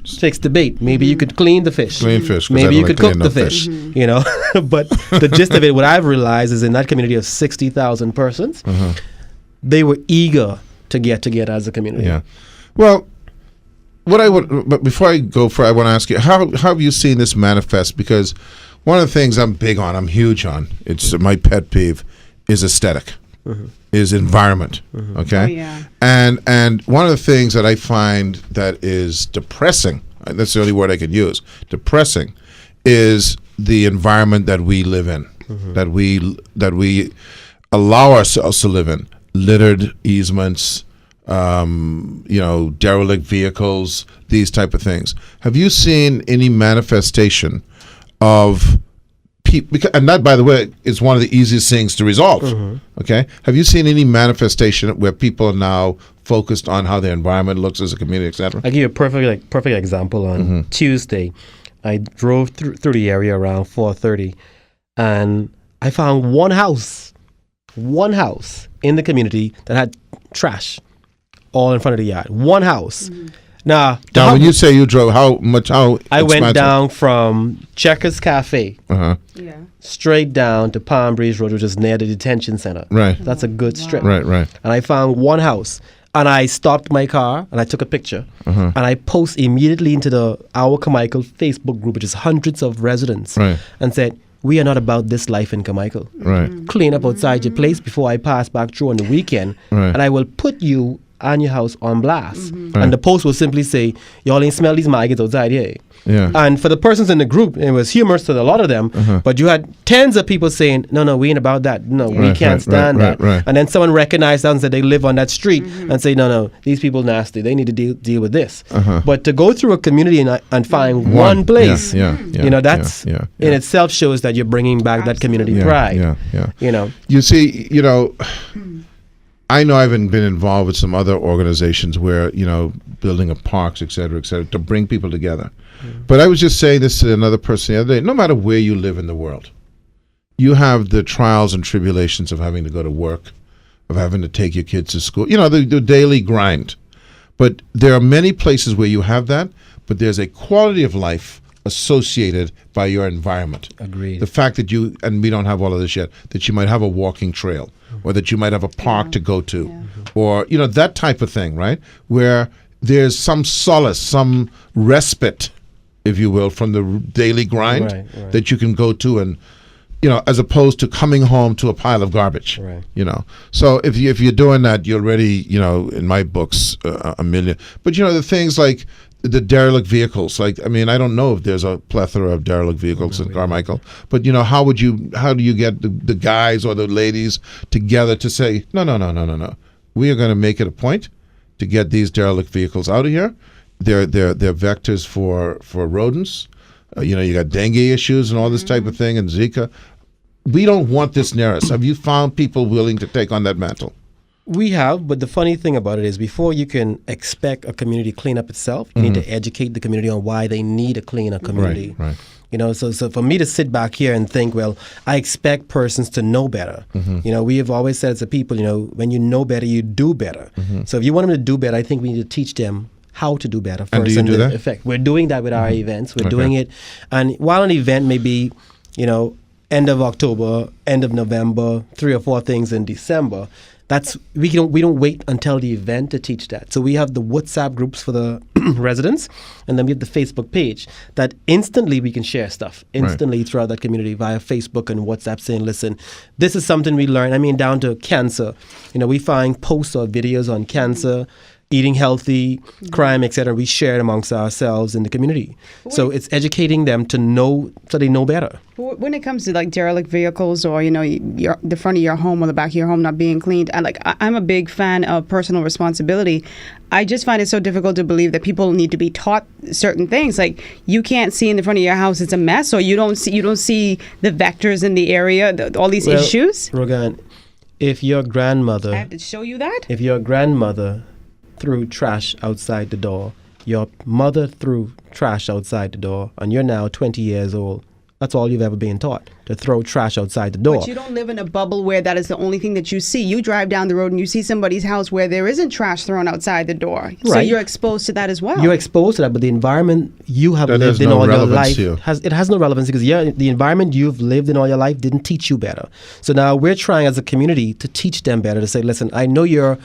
fix the bait. Maybe you could clean the fish. Maybe you could cook the fish. But the gist of it, what I've realized is in that community of 60,000 persons, they were eager to get together as a community. Yeah. Well, but before I go further, I want to ask you, how have you seen this manifest? Because one of the things I'm huge on, it's my pet peeve, is aesthetic. Is environment, okay? Oh, yeah. And one of the things that I find that is depressing, that's the only word I could use, depressing, is the environment that we live in, that we allow ourselves to live in. Littered easements, derelict vehicles, these type of things. Have you seen any manifestation of people, and that, by the way, is one of the easiest things to resolve. Okay, have you seen any manifestation where people are now focused on how their environment looks as a community, etc.? I'll give you a perfect example. On Tuesday, I drove through the area around 4:30, and I found one house in the community that had trash all in front of the yard. One house. Now, when you say you drove, how I went down from Checkers Cafe, straight down to Palm Breeze Road, which is near the detention center. Right. That's a good strip. Right. And I found one house, and I stopped my car, and I took a picture, and I post immediately into our Carmichael Facebook group, which is hundreds of residents, and said, we are not about this life in Carmichael. Clean up outside your place before I pass back through on the weekend, and I will put you and your house on blast. And the post will simply say, y'all ain't smell these maggots outside here. And for the persons in the group, it was humorous to a lot of them, but you had tens of people saying, no, we ain't about that. No, we can't stand that. And then someone recognized that and said they live on that street and say, no, these people nasty. They need to deal with this. But to go through a community and find one place, that's in itself shows that you're bringing back that community pride. You see, I know I've been involved with some other organizations where, building of parks, et cetera, to bring people together. But I was just saying this to another person the other day. No matter where you live in the world, you have the trials and tribulations of having to go to work, of having to take your kids to school, the daily grind. But there are many places where you have that, but there's a quality of life associated by your environment. Agreed. The fact that and we don't have all of this yet, that you might have a walking trail, or that you might have a park to go to, or, that type of thing, right? Where there's some solace, some respite, if you will, from the daily grind right. that you can go to, and as opposed to coming home to a pile of garbage. Right. So if you're doing that, you're already, in my books, a million. But the things like the derelict vehicles, I don't know if there's a plethora of derelict vehicles in Carmichael, but how do you get the guys or the ladies together to say, no, we are going to make it a point to get these derelict vehicles out of here. They're vectors for rodents. You got dengue issues and all this type of thing, and Zika. We don't want this near us. Have you found people willing to take on that mantle? We have, but the funny thing about it is, before you can expect a community to clean up itself, you need to educate the community on why they need a cleaner community. Right. So for me to sit back here and think, well, I expect persons to know better. We have always said as a people, when you know better, you do better. So if you want them to do better, I think we need to teach them how to do better first. And do you do that? Effect. We're doing that with our events. We're doing it. And while an event may be, end of October, end of November, 3 or 4 things in December, we don't wait until the event to teach that. So we have the WhatsApp groups for the residents, and then we have the Facebook page that instantly we can share stuff throughout that community via Facebook and WhatsApp, saying, listen, this is something we learned. Down to cancer. We find posts or videos on cancer, eating healthy, crime, etc. We share it amongst ourselves in the community. So it's educating them to know, so they know better. When it comes to derelict vehicles, or the front of your home or the back of your home not being cleaned, I'm a big fan of personal responsibility. I just find it so difficult to believe that people need to be taught certain things. You can't see in the front of your house it's a mess, or you don't see the vectors in the area, all these issues. Rogan, if your grandmother, I have to show you that. If your grandmother threw trash outside the door, your mother threw trash outside the door, and you're now 20 years old, that's all you've ever been taught, to throw trash outside the door. But you don't live in a bubble where that is the only thing that you see. You drive down the road and you see somebody's house where there isn't trash thrown outside the door. Right. So you're exposed to that as well. You're exposed to that, but the environment you have lived in all your life has no relevance, because the environment you've lived in all your life didn't teach you better. So now we're trying as a community to teach them better, to say, listen, I know your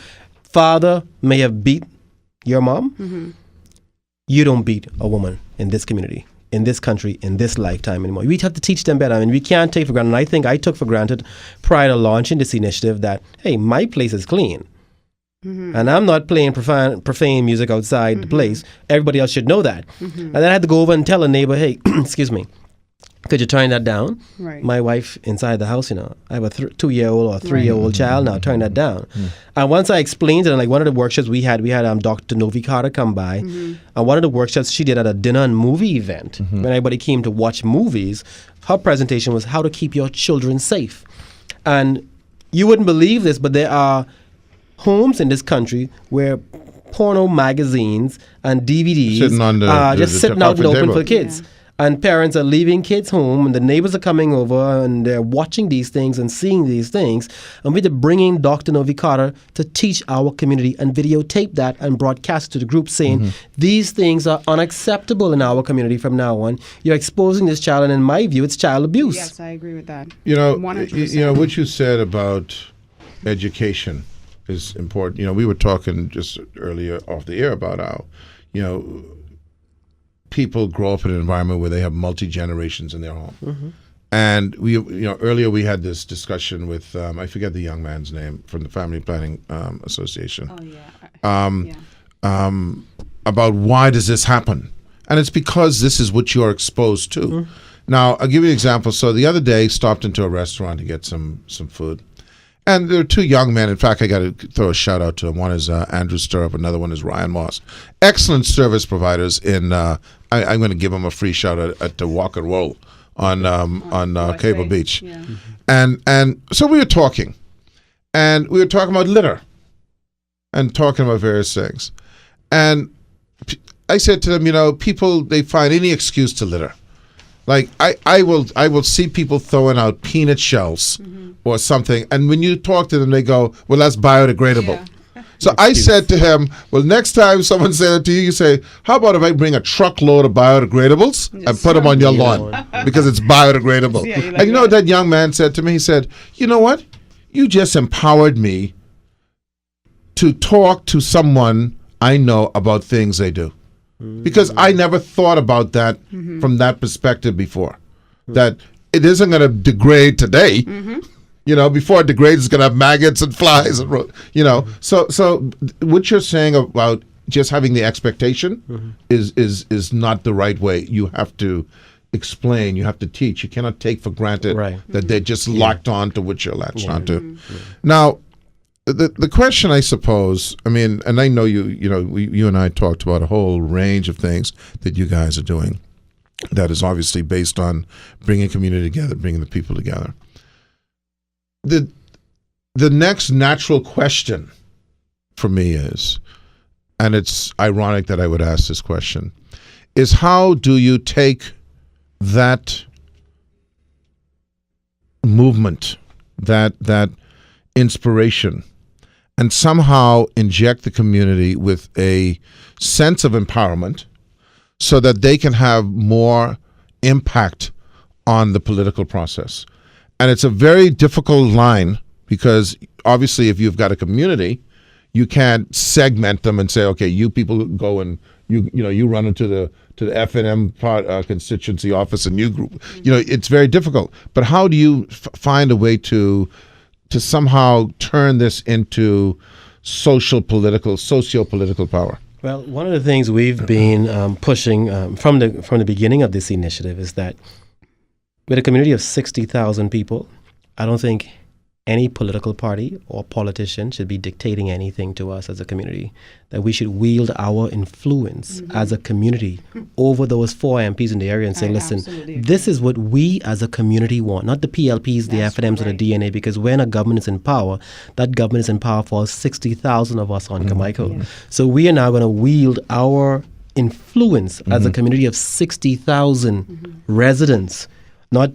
father may have beat your mom. You don't beat a woman in this community, in this country, in this lifetime anymore. We have to teach them better. We can't take for granted. And I think I took for granted prior to launching this initiative that, hey, my place is clean. And I'm not playing profane music outside the place. Everybody else should know that. And then I had to go over and tell a neighbor, hey, excuse me, could you turn that down? Right. My wife inside the house, I have a 2-year-old or 3-year-old child now, turn that down. And once I explained it, and one of the workshops we had Dr. Novi Carter come by, and one of the workshops she did at a dinner and movie event, when everybody came to watch movies, her presentation was how to keep your children safe. And you wouldn't believe this, but there are homes in this country where porno magazines and DVDs are just sitting out and open for kids. Yeah. And parents are leaving kids home, and the neighbors are coming over, and they're watching these things and seeing these things. And we're bringing Dr. Novi Carter to teach our community and videotape that and broadcast to the group, saying these things are unacceptable in our community from now on. You're exposing this child, and in my view, it's child abuse. Yes, I agree with that. 100%. What you said about education is important. We were talking just earlier off the air about how, people grow up in an environment where they have multi-generations in their home. And we, earlier we had this discussion with, I forget the young man's name, from the Family Planning Association. About why does this happen? And it's because this is what you're exposed to. Now, I'll give you an example. So the other day, stopped into a restaurant to get some food. And there are 2 young men. In fact, I got to throw a shout out to them. One is Andrew Stirrup. Another one is Ryan Moss. Excellent service providers. I'm going to give them a free shout out at the Walk and Roll on Cable Beach. Yeah. And so we were talking, and we were talking about litter. and talking about various things. And I said to them, people, they find any excuse to litter. Like I will see people throwing out peanut shells or something, and when you talk to them, they go, "Well, that's biodegradable." Yeah. So I said to him, "Well, next time someone says that to you, you say, how about if I bring a truckload of biodegradables and put them on your lawn because it's biodegradable?" Yeah, and you know what that young man said to me? He said, "You know what? You just empowered me to talk to someone I know about things they do." Because I never thought about that from that perspective before. That it isn't going to degrade today. Before it degrades, it's going to have maggots and flies. And, So what you're saying about just having the expectation is not the right way. You have to explain. You have to teach. You cannot take for granted that they're just locked on to what you're latched onto. Now, the question, I suppose, and I know you and I talked about a whole range of things that you guys are doing that is obviously based on bringing community together, bringing the people together. The next natural question for me is, and it's ironic that I would ask this question, is how do you take that movement, that inspiration, and somehow inject the community with a sense of empowerment so that they can have more impact on the political process? And it's a very difficult line because obviously if you've got a community, you can't segment them and say, okay, you people go and you run into the FNM constituency office and you group. It's very difficult. But how do you find a way to somehow turn this into socio-political power? Well, one of the things we've been pushing from the beginning of this initiative is that with a community of 60,000 people, I don't think any political party or politician should be dictating anything to us as a community, that we should wield our influence as a community over those 4 MPs in the area and say, listen, this is what we as a community want, not the PLPs, the FNMs, or the DNA, because when a government is in power, that government is in power for 60,000 of us on Carmichael. Yeah. So we are now going to wield our influence as a community of 60,000 residents, not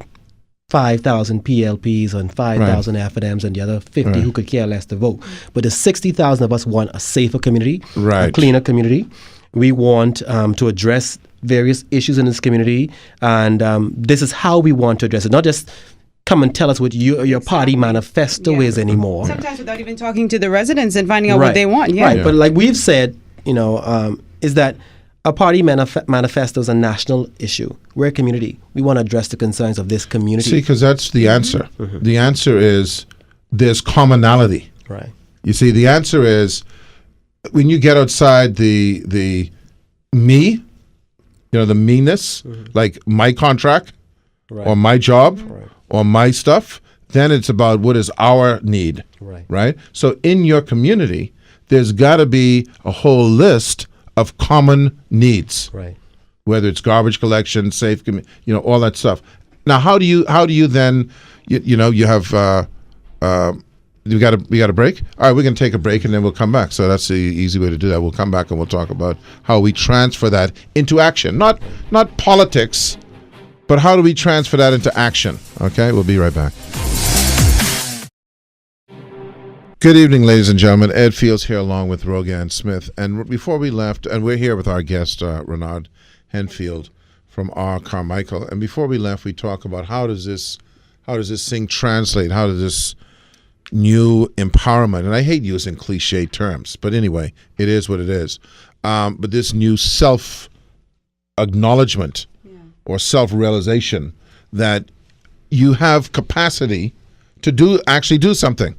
5,000 PLPs and 5,000 FNMs and the other 50 who could care less to vote. But the 60,000 of us want a safer community, a cleaner community. We want to address various issues in this community, and this is how we want to address it. Not just come and tell us what your party manifesto is anymore. Sometimes without even talking to the residents and finding out what they want. But like we've said, is that a party manifesto is a national issue. We're a community. We want to address the concerns of this community. See, because that's the answer. The answer is there's commonality. Right. You see, the answer is when you get outside the me, the meanness, like my contract or my job or my stuff, then it's about what is our need. Right? So in your community, there's got to be a whole list of common needs, whether it's garbage collection, safe, all that stuff. Now, how do you then, you have, we got a break. All right, we're gonna take a break and then we'll come back. So that's the easy way to do that. We'll come back and we'll talk about how we transfer that into action, not politics, but how do we transfer that into action? Okay, we'll be right back. Good evening, ladies and gentlemen. Ed Fields here along with Rogan Smith. And before we left, and we're here with our guest, Renard Henfield from R. Carmichael. And before we left, we talk about how does this thing translate? How does this new empowerment, and I hate using cliche terms, but anyway, it is what it is. But this new self-acknowledgement or self-realization that you have capacity to actually do something.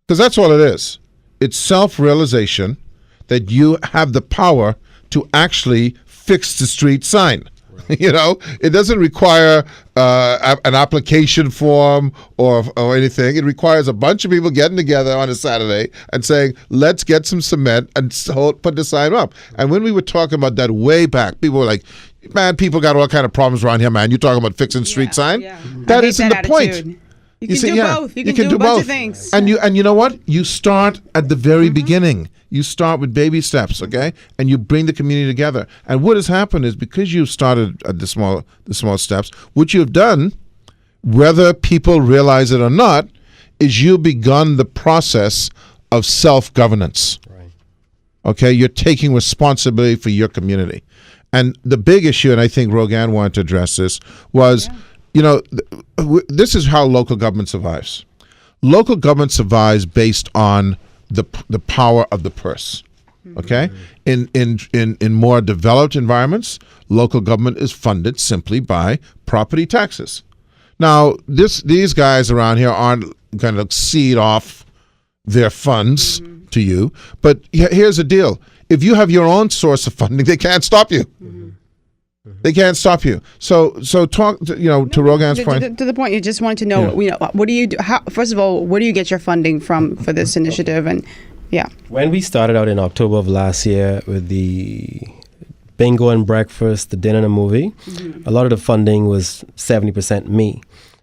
Because that's all it is. It's self-realization that you have the power to actually fix the street sign. It doesn't require an application form or anything. It requires a bunch of people getting together on a Saturday and saying, let's get some cement and put the sign up. And when we were talking about that way back, people were like, man, people got all kind of problems around here, man. You're talking about fixing street sign? Yeah. That isn't the point. You can do both. You can do a bunch of things. And you know what? You start at the very beginning. You start with baby steps, okay? And you bring the community together. And what has happened is because you started at the small steps, what you've done, whether people realize it or not, is you've begun the process of self-governance. Right. Okay? You're taking responsibility for your community. And the big issue, and I think Rogan wanted to address this, was, this is how local government survives. Local government survives based on the power of the purse. Okay? In more developed environments, local government is funded simply by property taxes. Now, these guys around here aren't going to cede off their funds to you, but here's the deal. If you have your own source of funding, they can't stop you. They can't stop you. So talk to Rogan's point. To the point, you just wanted to know, what do you do? First of all, where do you get your funding from for this initiative? And when we started out in October of last year with the bingo and breakfast, the dinner and a movie, a lot of the funding was 70% me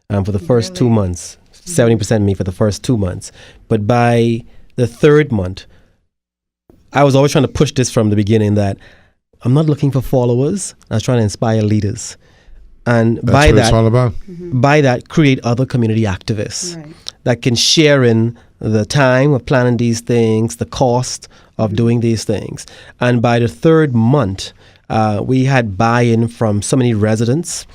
for the first 2 months. 70% me for the first 2 months. But by the third month, I was always trying to push this from the beginning that I'm not looking for followers. I was trying to inspire leaders. And That's what it's all about. By that, create other community activists that can share in the time of planning these things, the cost of doing these things. And by the third month, we had buy-in from so many residents,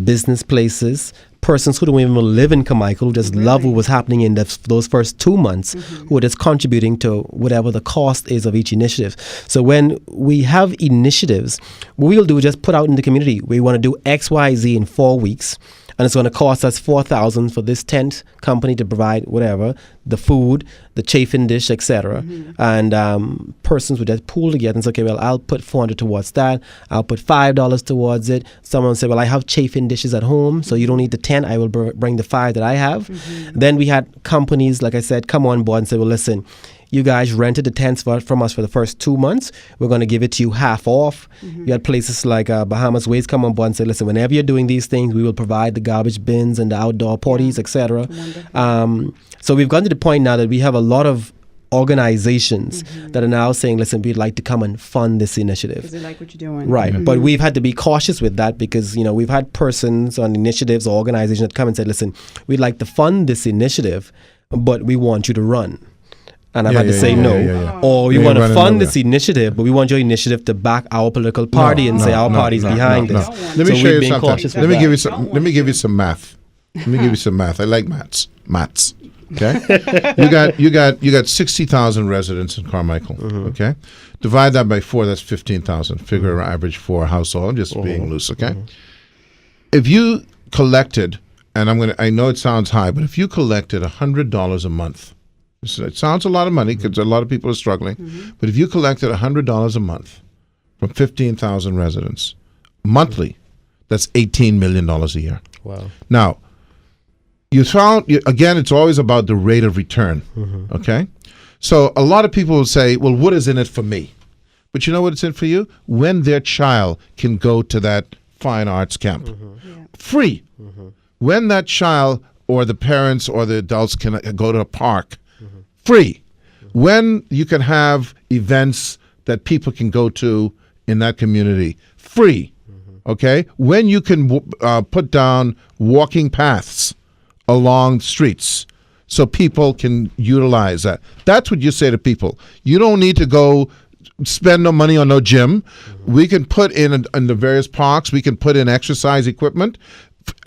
business places, persons who don't even live in Carmichael, who just love what was happening in those first 2 months, who are just contributing to whatever the cost is of each initiative. So when we have initiatives, what we'll do is just put out in the community, we want to do X, Y, Z in 4 weeks. And it's going to cost us $4,000 for this tent company to provide whatever, the food, the chafing dish, etc. And persons would just pool together and say, okay, well, I'll put $400 towards that. I'll put $5 towards it. Someone said, well, I have chafing dishes at home, so you don't need the tent. I will bring the 5 that I have. Then we had companies, like I said, come on board and say, well, listen, you guys rented the tents from us for the first 2 months. We're going to give it to you half off. You had places like Bahamas Waste come on board and say, listen, whenever you're doing these things, we will provide the garbage bins and the outdoor potties, etc. So we've gotten to the point now that we have a lot of organizations that are now saying, listen, we'd like to come and fund this initiative. Because they like what you're doing. Right. But we've had to be cautious with that because, we've had persons on initiatives or organizations that come and say, listen, we'd like to fund this initiative, but we want you to run. And I've had to say no. Or we want to fund this initiative, but we want your initiative to back our political party and say our party's behind this. Let me show you something. Let me give you some math. Let me give you some math. I like maths. Okay? you got 60,000 residents in Carmichael. Okay? Divide that by 4, that's 15,000. Figure average for a household. I'm just being loose, okay? If you collected, and I know it sounds high, but if you collected $100 a month, it sounds a lot of money because a lot of people are struggling. But if you collected $100 a month from 15,000 residents monthly, that's $18 million a year. Wow. Now, you found, again, it's always about the rate of return. Okay? So a lot of people will say, well, what is in it for me? But you know what it's in for you? When their child can go to that fine arts camp. Free. When that child or the parents or the adults can go to a park. Free. When you can have events that people can go to in that community. Free. Okay? When you can put down walking paths along streets so people can utilize that. That's what you say to people. You don't need to go spend no money on no gym. We can put in the various parks, we can put in exercise equipment,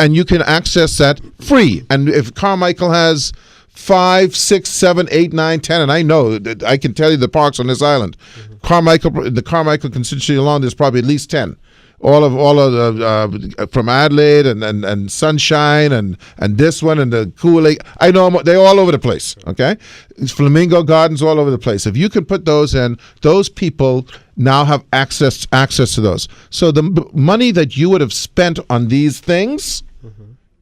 and you can access that free. And if Carmichael has 5, 6, 7, 8, 9, 10, and I know that I can tell you the parks on this island. The Carmichael constituency alone, there's probably at least 10. All of the from Adelaide and Sunshine and this one and the Cool Lake. I know them, they're all over the place. Okay, it's Flamingo Gardens all over the place. If you can put those in, those people now have access to those. So the money that you would have spent on these things,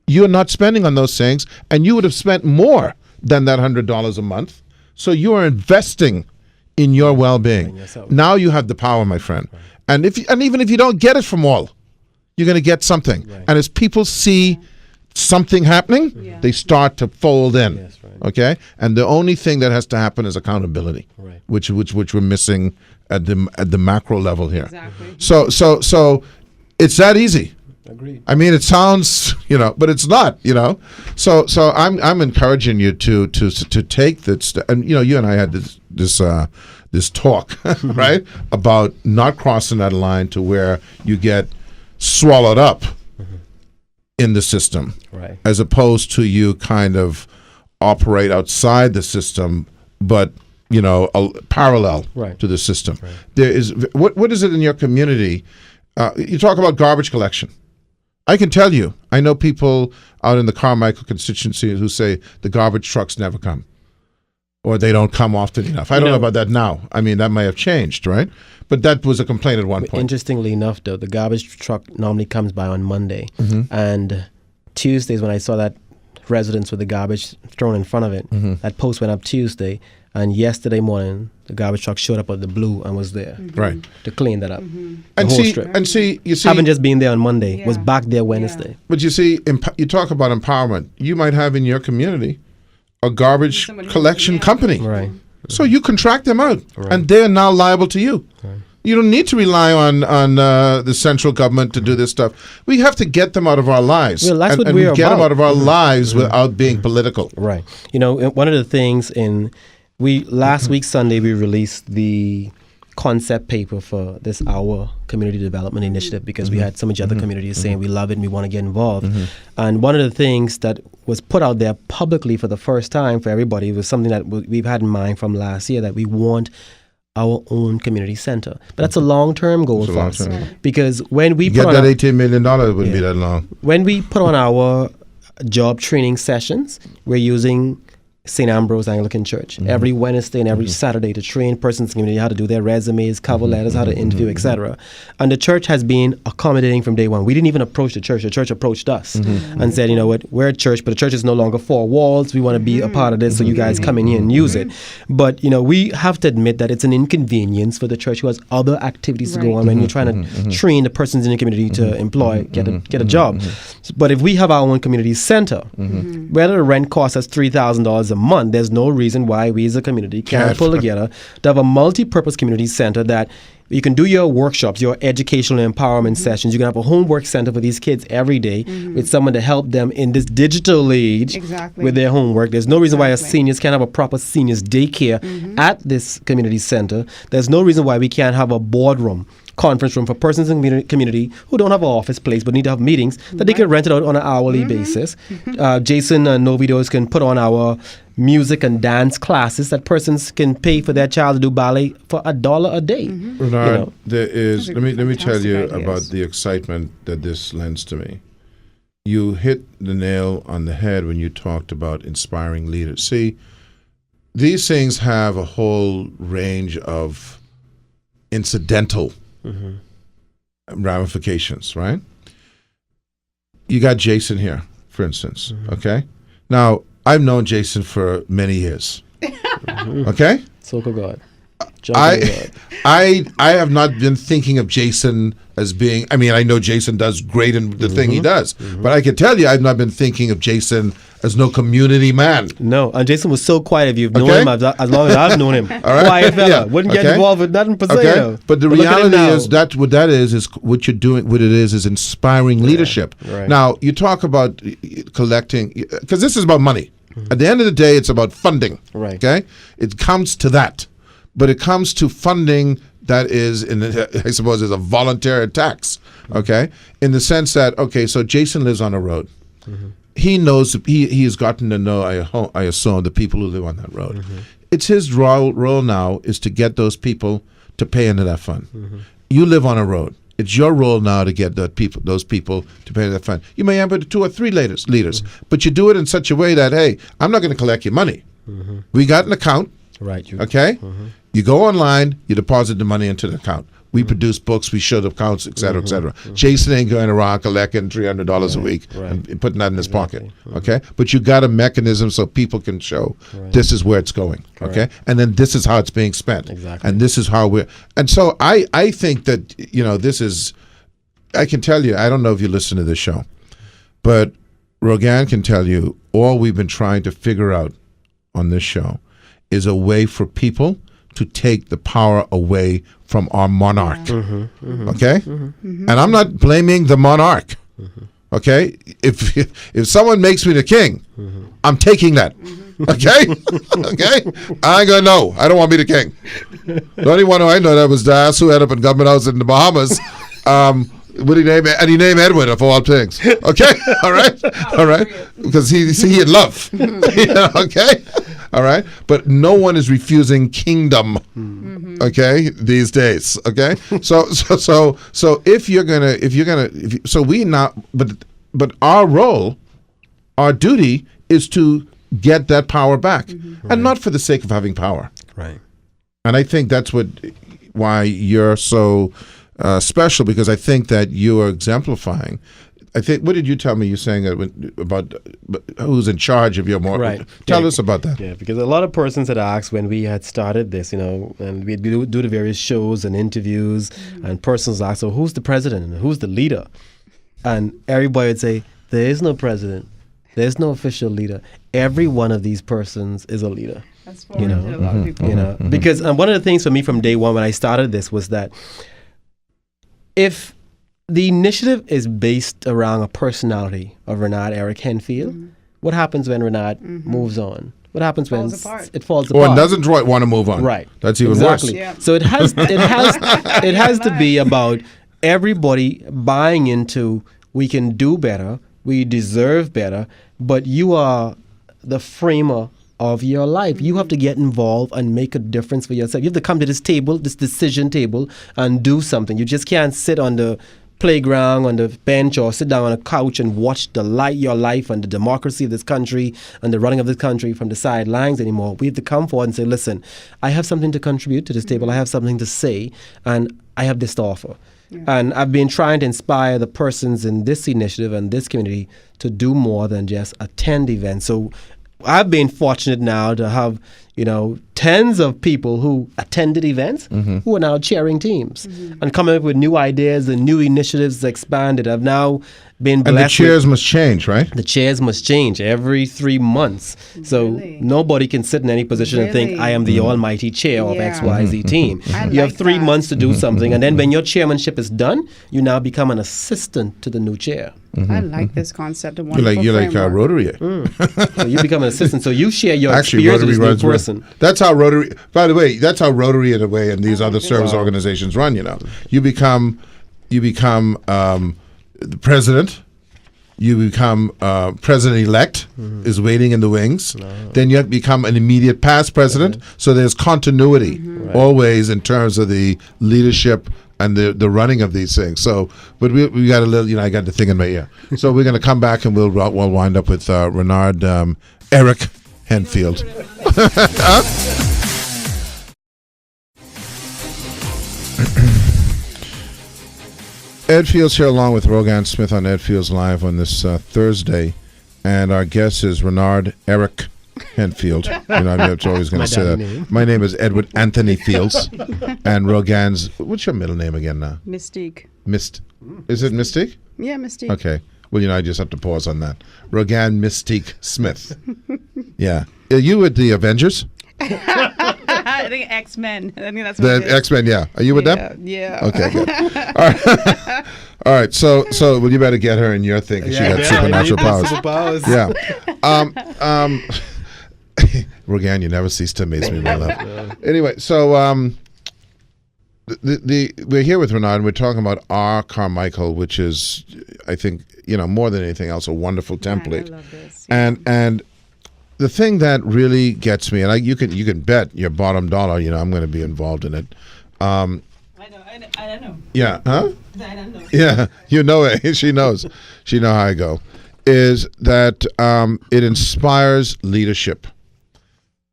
you're not spending on those things, and you would have spent more than that $100 a month. So you are investing in your well-being. Now you have the power, my friend. And even if you don't get it from all, you're going to get something. And as people see something happening, they start to fold in. Yes, right. Okay, and the only thing that has to happen is accountability, Right. which we're missing at the macro level here. Exactly. So it's that easy. Agreed. I mean, it sounds, but it's not, So I'm encouraging you to take that, and you and I had this talk, right, about not crossing that line to where you get swallowed up in the system, Right. as opposed to you kind of operate outside the system, but parallel Right. to the system. Right. There is what is it in your community? You talk about garbage collection. I can tell you, I know people out in the Carmichael constituency who say the garbage trucks never come, or they don't come often enough. I don't know about that now. I mean, that may have changed, right? But that was a complaint at one point. Interestingly enough, though, the garbage truck normally comes by on Monday, and Tuesdays when I saw that residence with the garbage thrown in front of it, that post went up Tuesday, and yesterday morning the garbage truck showed up at the Blue and was there Right. to clean that up. And you see, Haven't just been there on Monday, was Yeah. back there Wednesday. but you see, you talk about empowerment. You might have in your community a garbage Somebody who- collection yeah. company. Right. So you contract them out, Right. and they're now liable to you. Right. You don't need to rely on the central government to do this stuff. We have to get them out of our lives. Well, that's what and we're we get them about. out of our lives without being political. Right. One of the things last week Sunday we released the concept paper for this our community development initiative because we had so many other communities saying we love it and we want to get involved. And one of the things that was put out there publicly for the first time for everybody was something that we've had in mind from last year, that we want our own community center. But that's a long-term goal It's a for us. long-term. Because when we You put get on that our- $18 million, it wouldn't be that long. when we put on our job training sessions, we're using St. Ambrose Anglican Church every Wednesday and every Saturday to train persons in the community how to do their resumes, cover letters, how to interview, etc. And the church has been accommodating from day one. We didn't even approach the church. The church approached us and said, you know what, we're a church, but the church is no longer four walls. We want to be a part of this, so you guys come in here and use it. But, we have to admit that it's an inconvenience for the church who has other activities to go on when you're trying to train the persons in the community to employ, get a job. But if we have our own community center, whether the rent costs us $3,000 a month, there's no reason why we as a community can't pull together to have a multi-purpose community center that you can do your workshops, your educational empowerment sessions. You can have a homework center for these kids every day with someone to help them in this digital age with their homework. There's no reason why our seniors can't have a proper seniors daycare at this community center. There's no reason why we can't have a boardroom, conference room for persons in the community who don't have an office place but need to have meetings that they can rent it out on an hourly basis. Jason and Novidos can put on our music and dance classes that persons can pay for their child to do ballet for $1 a day. Bernard, there is. Those are Let me tell you fantastic about ideas. the excitement that this lends to me. You hit the nail on the head when you talked about inspiring leaders. See, these things have a whole range of incidental ramifications, right? You got Jason here, for instance. Okay, now I've known Jason for many years. Okay. So could God. I have not been thinking of Jason as being. I mean, I know Jason does great in the thing he does, but I can tell you, I've not been thinking of Jason as no community man. No, and Jason was so quiet. If you've known Okay. him as long as I've known him, right. quiet fella, Yeah. wouldn't get Okay. involved with nothing per se. Okay, though. but the look at him reality now. is that what you're doing. What it is inspiring leadership. right. Now you talk about collecting because this is about money. At the end of the day, it's about funding. Right. Okay, it comes to that, but it comes to funding that is, I suppose, is a voluntary tax. Okay, in the sense that so Jason lives on a road. He knows he has gotten to know. I assume the people who live on that road. It's his role now is to get those people to pay into that fund. You live on a road. It's your role now to get those people to pay into that fund. You may have 2 or 3 leaders, but you do it in such a way that, hey, I'm not going to collect your money. We got an account. Right. Okay? You go online, you deposit the money into the account. We produce books, we show the accounts, et cetera, et cetera. Jason ain't going around collecting $300 a week and putting that in his pocket. Okay? But you got a mechanism so people can show this is where it's going. Okay? And then this is how it's being spent. Exactly. And this is how and so I think that, this is, I can tell you, I don't know if you listen to this show, but Rogan can tell you all we've been trying to figure out on this show is a way for people to take the power away from our monarch. Okay? And I'm not blaming the monarch. Okay? If someone makes me the king, I'm taking that. Okay? Okay? I ain't gonna know. I don't want to be the king. The only one who I know that was Dias, who ended up in government house in the Bahamas. What did he name it? And he named Edwin of all things. Okay? All right? All right? Because he in love. Okay? All right? But no one is refusing kingdom. Okay? These days. Okay? So if you're gonna so we not but our role, our duty is to get that power back. And not for the sake of having power. Right. And I think that's why you're so special, because I think that you are exemplifying. I think, what did you tell me? You're saying about who's in charge of your more. Right. Tell us about that. Yeah, because a lot of persons had asked when we had started this, and we'd do the various shows and interviews, and persons asked, so who's the president and who's the leader? And everybody would say, there is no president. There's no official leader. Every one of these persons is a leader. That's foreign to a lot of people. Because one of the things for me from day one when I started this was that if the initiative is based around a personality of Renard Eric Henfield, what happens when Renard moves on? What happens when it falls apart? Or doesn't want to move on? Right. That's even exactly. worse. Yeah. So it has to be about everybody buying into we can do better, we deserve better, but you are the framer of your life. You have to get involved and make a difference for yourself. You have to come to this table, this decision table, and do something. You just can't sit on the playground, on the bench, or sit down on a couch and watch your life and the democracy of this country and the running of this country from the sidelines anymore. We have to come forward and say, listen, I have something to contribute to this table. I have something to say, and I have this to offer. Yeah. And I've been trying to inspire the persons in this initiative and this community to do more than just attend events. So I've been fortunate now to have, tens of people who attended events who are now chairing teams and coming up with new ideas and new initiatives expanded. I've now been blessed. And the chairs must change, right? The chairs must change every 3 months. So nobody can sit in any position and think, I am the almighty chair of XYZ team. You have 3 months to do something. And then when your chairmanship is done, you now become an assistant to the new chair. I like this concept of You're like Rotary. So you become an assistant. So you share your experience with this new person. That's how Rotary. By the way, that's how Rotary in a way and these other service organizations run. You become the president. You become president-elect is waiting in the wings. Then you become an immediate past president. So there's continuity always in terms of the leadership and the running of these things. So, but we got a little, I got the thing in my ear. So we're going to come back and we'll wind up with Renard Eric Henfield. Ed Fields here along with Rogan Smith on Ed Fields Live on this Thursday. And our guest is Renard Eric Henfield. I'm always going to say that. Name. My name is Edward Anthony Fields. And Rogan's, what's your middle name again now? Mystique. Is it Mystique? Yeah, Mystique. Okay. Well, I just have to pause on that. Rogan Mystique Smith. Yeah. Are you with the Avengers? I think X-Men. I think that's what the X-Men, yeah. Are you with them? Yeah. Okay, good. All right. All right. So well, you better get her in your thing. She got supernatural powers. Yeah. Rogan, you never cease to amaze me, my love. Anyway, so we're here with Renard, and we're talking about R. Carmichael, which is, I think, more than anything else, a wonderful template. I love this. And the thing that really gets me, and you can bet your bottom dollar, I'm going to be involved in it. I don't know. Yeah, huh? I don't know. Yeah, it. She knows. She know how I go. Is that it inspires leadership.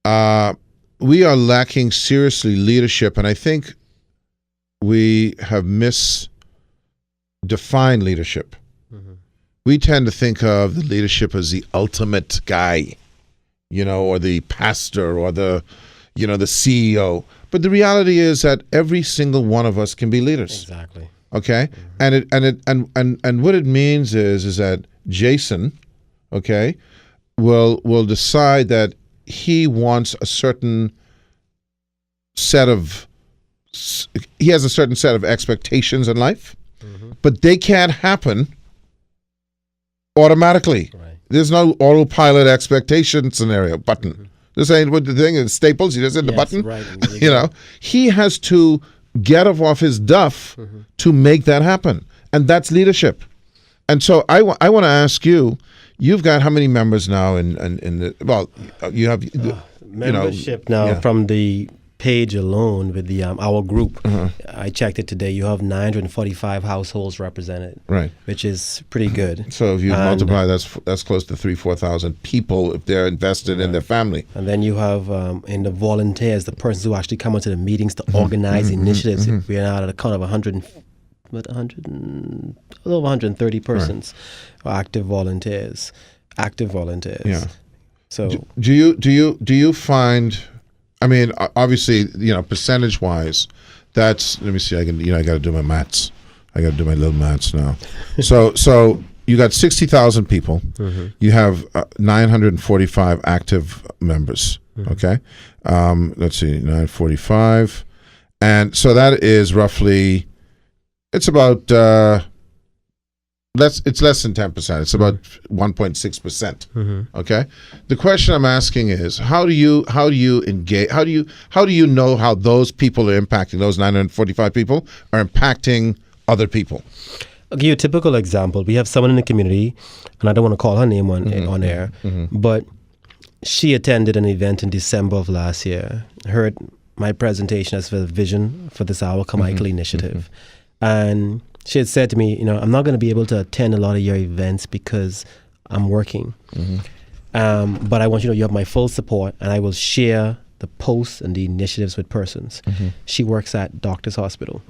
We are lacking seriously leadership, and I think we have misdefined leadership. We tend to think of the leadership as the ultimate guy, or the pastor or the CEO. But the reality is that every single one of us can be leaders. Exactly. Okay? And what it means is that Jason, okay, will decide that he wants a certain set of he has a certain set of expectations in life, but they can't happen automatically. Right. There's no autopilot expectation scenario button. This ain't what the thing is. Staples. You just hit the button. Right. You know, he has to get off his duff to make that happen, and that's leadership. And so I want to ask you. You've got how many members now in the you have membership now from the page alone with the our group. I checked it today. You have 945 households represented, right? Which is pretty good. So if you multiply, that's close to 3,000-4,000 people if they're invested in their family. And then you have in the volunteers, the persons who actually come into the meetings to organize initiatives. We're now at a count of 130 persons, active volunteers. Yeah. So do you find? I mean, obviously, percentage wise, that's. Let me see. I got to do my maths. I got to do my little maths now. So you got 60,000 people. You have 945 active members. Okay. Let's see, 945, and so that is roughly. It's about it's less than 10%. It's about 1.6%. Okay. The question I'm asking is how do you engage? How do you know how those people are impacting, those 945 people are impacting other people? I'll give you a typical example. We have someone in the community, and I don't want to call her name on air, but she attended an event in December of last year, heard my presentation as for the vision for this Our Carmichael initiative. And she had said to me, I'm not going to be able to attend a lot of your events because I'm working. But I want you to know you have my full support, and I will share the posts and the initiatives with persons. She works at Doctors Hospital.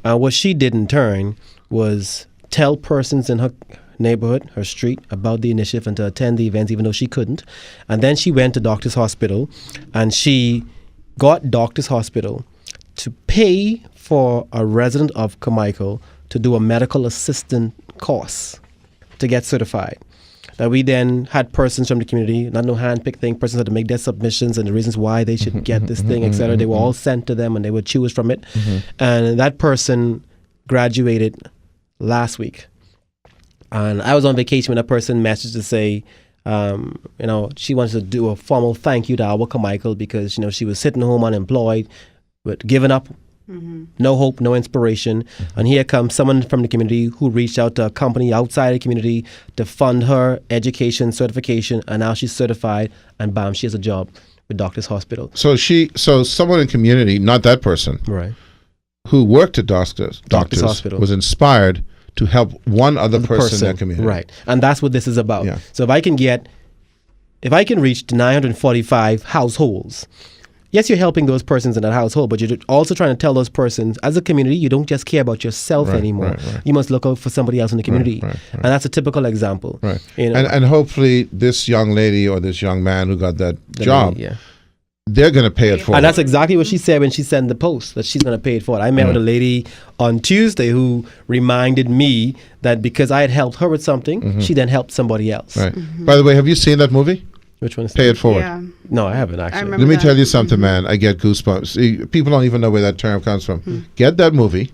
What she did in turn was tell persons in her neighborhood, her street, about the initiative and to attend the events even though she couldn't. And then she went to Doctors Hospital, and she got Doctors Hospital to pay for a resident of Carmichael to do a medical assistant course to get certified. That we then had persons from the community, not no hand-picked thing, persons had to make their submissions and the reasons why they should get this thing, etc. They were all sent to them and they would choose from it. And that person graduated last week. And I was on vacation when that person messaged to say, she wanted to do a formal thank you to Our Carmichael because, she was sitting home unemployed, but giving up, no hope, no inspiration. And here comes someone from the community who reached out to a company outside the community to fund her education, certification, and now she's certified, and bam, she has a job with Doctors Hospital. So someone in community, not that person, right, who worked at Doctors Hospital, was inspired to help one other person in that community. Right. And that's what this is about. Yeah. So if I can reach 945 households, yes, you're helping those persons in that household, but you're also trying to tell those persons, as a community, you don't just care about yourself anymore. Right. You must look out for somebody else in the community. Right. And that's a typical example. Right. And hopefully this young lady or this young man who got that job, they're going to pay it forward. And that's exactly what she said when she sent the post, that she's going to pay it forward. I met with a lady on Tuesday who reminded me that because I had helped her with something, she then helped somebody else. Right. By the way, have you seen that movie? Which one is Pay It Forward? Yeah. No, I haven't actually. Let me tell you something, man. I get goosebumps. See, people don't even know where that term comes from. Get that movie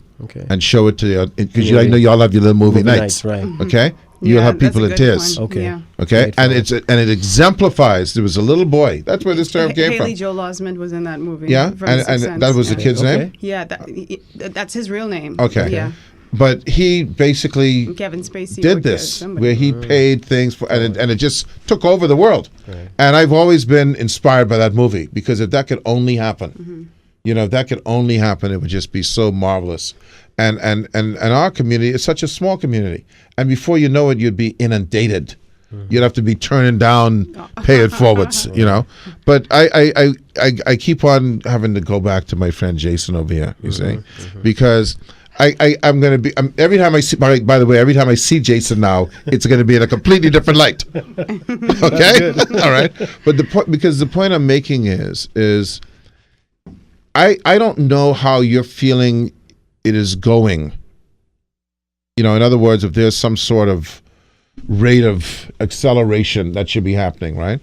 and show it to you. Because I know y'all have your little movie nights. Right. Okay? You'll have people in tears. Okay. Yeah. Okay? And it exemplifies. There was a little boy. That's where this term came from. Haley Joel Osment was in that movie. Yeah? And that was the kid's name? Yeah, that's his real name. Okay. Yeah. But he basically Kevin Spacey did this, where he paid things for, and it just took over the world. Right. And I've always been inspired by that movie because if that could only happen, if that could only happen, it would just be so marvelous. And our community is such a small community, and before you know it, you'd be inundated. You'd have to be turning down Pay It Forwards, But I keep on having to go back to my friend Jason over here. You see, because. I'm going to be every time I see. By the way, every time I see Jason now, it's going to be in a completely different light. Okay, all right. But the point I'm making is I don't know how you're feeling it is going. In other words, if there's some sort of rate of acceleration that should be happening, right?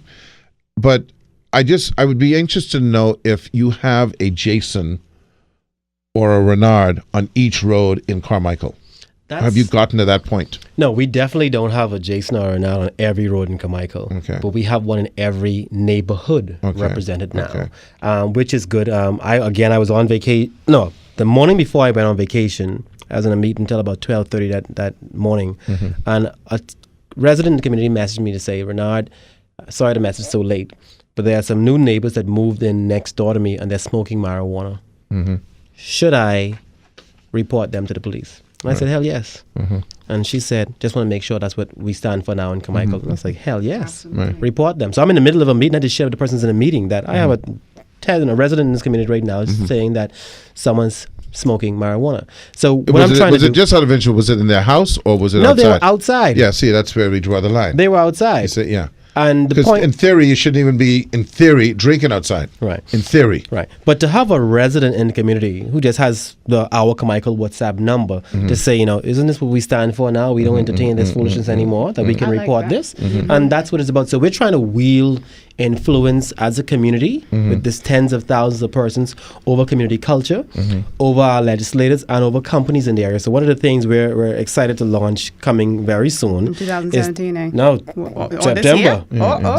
But I would be anxious to know if you have a Jason or a Renard on each road in Carmichael. Have you gotten to that point? No, we definitely don't have a Jason or a Renard on every road in Carmichael. Okay. But we have one in every neighborhood represented now, which is good. I was on vacation. No, the morning before I went on vacation, I was in a meeting until about 12:30 that morning. And a resident in the community messaged me to say, Renard, sorry the message so late, but there are some new neighbors that moved in next door to me and they're smoking marijuana. Should I report them to the police? And I said, hell yes. And she said, just want to make sure that's what we stand for now in Carmichael. And I was like, hell yes. Report them. So I'm in the middle of a meeting. I just share with the persons in a meeting that I have a resident in this community right now saying that someone's smoking marijuana. So what I'm trying to do... Was it just out of interest? Was it in their house or was it outside? No, they were outside. Yeah, see, that's where we draw the line. They were outside. Yeah. And the because point, in theory, you shouldn't even be, in theory, drinking outside. Right. In theory. Right. But to have a resident in the community who just has our Carmichael WhatsApp number to say, isn't this what we stand for now? We don't entertain this foolishness anymore, that we can report this. And that's what it's about. So we're trying to wield influence as a community with this tens of thousands of persons over community culture, over our legislators, and over companies in the area. So one of the things we're excited to launch coming very soon in 2017, is, No, September.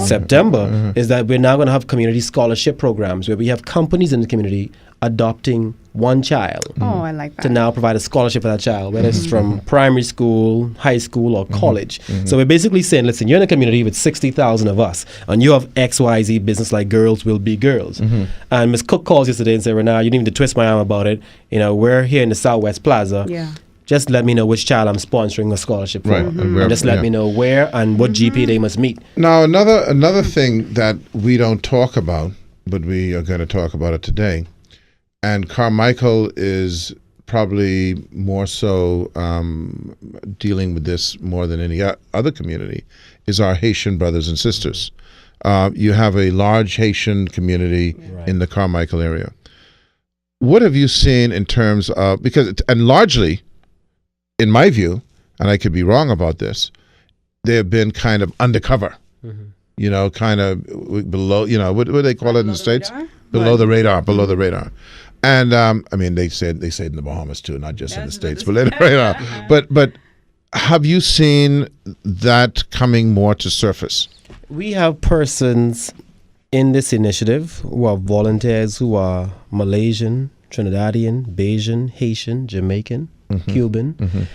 September is that we're now going to have community scholarship programs where we have companies in the community adopting one child I like that. to now provide a scholarship for that child, whether it's from primary school, high school, or college. So we're basically saying, listen, you're in a community with 60,000 of us, and you have XYZ business like Girls Will Be Girls. And Ms. Cook calls yesterday and said, Renard, you didn't even twist my arm about it. We're here in the Southwest Plaza. Yeah. Just let me know which child I'm sponsoring a scholarship for. Right. And just let me know where and what GP they must meet. Now, another thing that we don't talk about, but we are going to talk about it today, and Carmichael is probably more so dealing with this more than any other community, is our Haitian brothers and sisters. You have a large Haitian community in the Carmichael area. What have you seen in terms of, and largely, in my view, and I could be wrong about this, they have been kind of undercover, kind of below, what do they call it in the States? Below the radar. And they say it in the Bahamas too, not just in the States, below the radar. But have you seen that coming more to surface? We have persons in this initiative who are volunteers who are Malaysian, Trinidadian, Bayesian, Haitian, Jamaican, Cuban.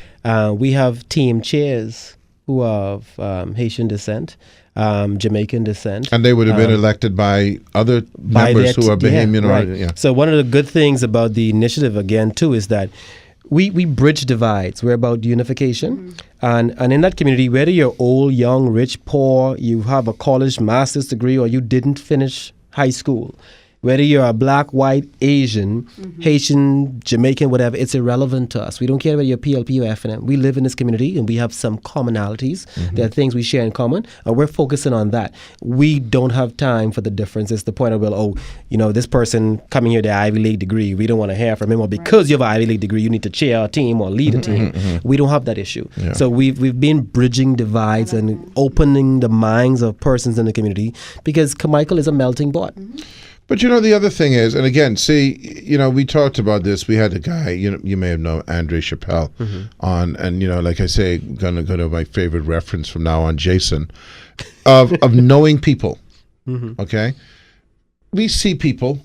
We have team chairs who are of Haitian descent, Jamaican descent. And they would have been elected by other members who are Bahamian. So one of the good things about the initiative, again, too, is that we bridge divides. We're about unification. And in that community, whether you're old, young, rich, poor, you have a college master's degree, or you didn't finish high school, whether you're a black, white, Asian, Haitian, Jamaican, whatever, it's irrelevant to us. We don't care whether you're PLP or FNM. We live in this community and we have some commonalities. There are things we share in common, and we're focusing on that. We don't have time for the difference. It's the point of, this person coming here with an Ivy League degree, we don't want to hear from him, or because you have an Ivy League degree, you need to chair a team or lead a team. We don't have that issue. Yeah. So we've been bridging divides and opening the minds of persons in the community, because Carmichael is a melting pot. But the other thing is, and again, we talked about this. We had a guy, you may have known Andre Chappelle on, and like I say, gonna go to my favorite reference from now on, Jason, of knowing people. Okay, we see people,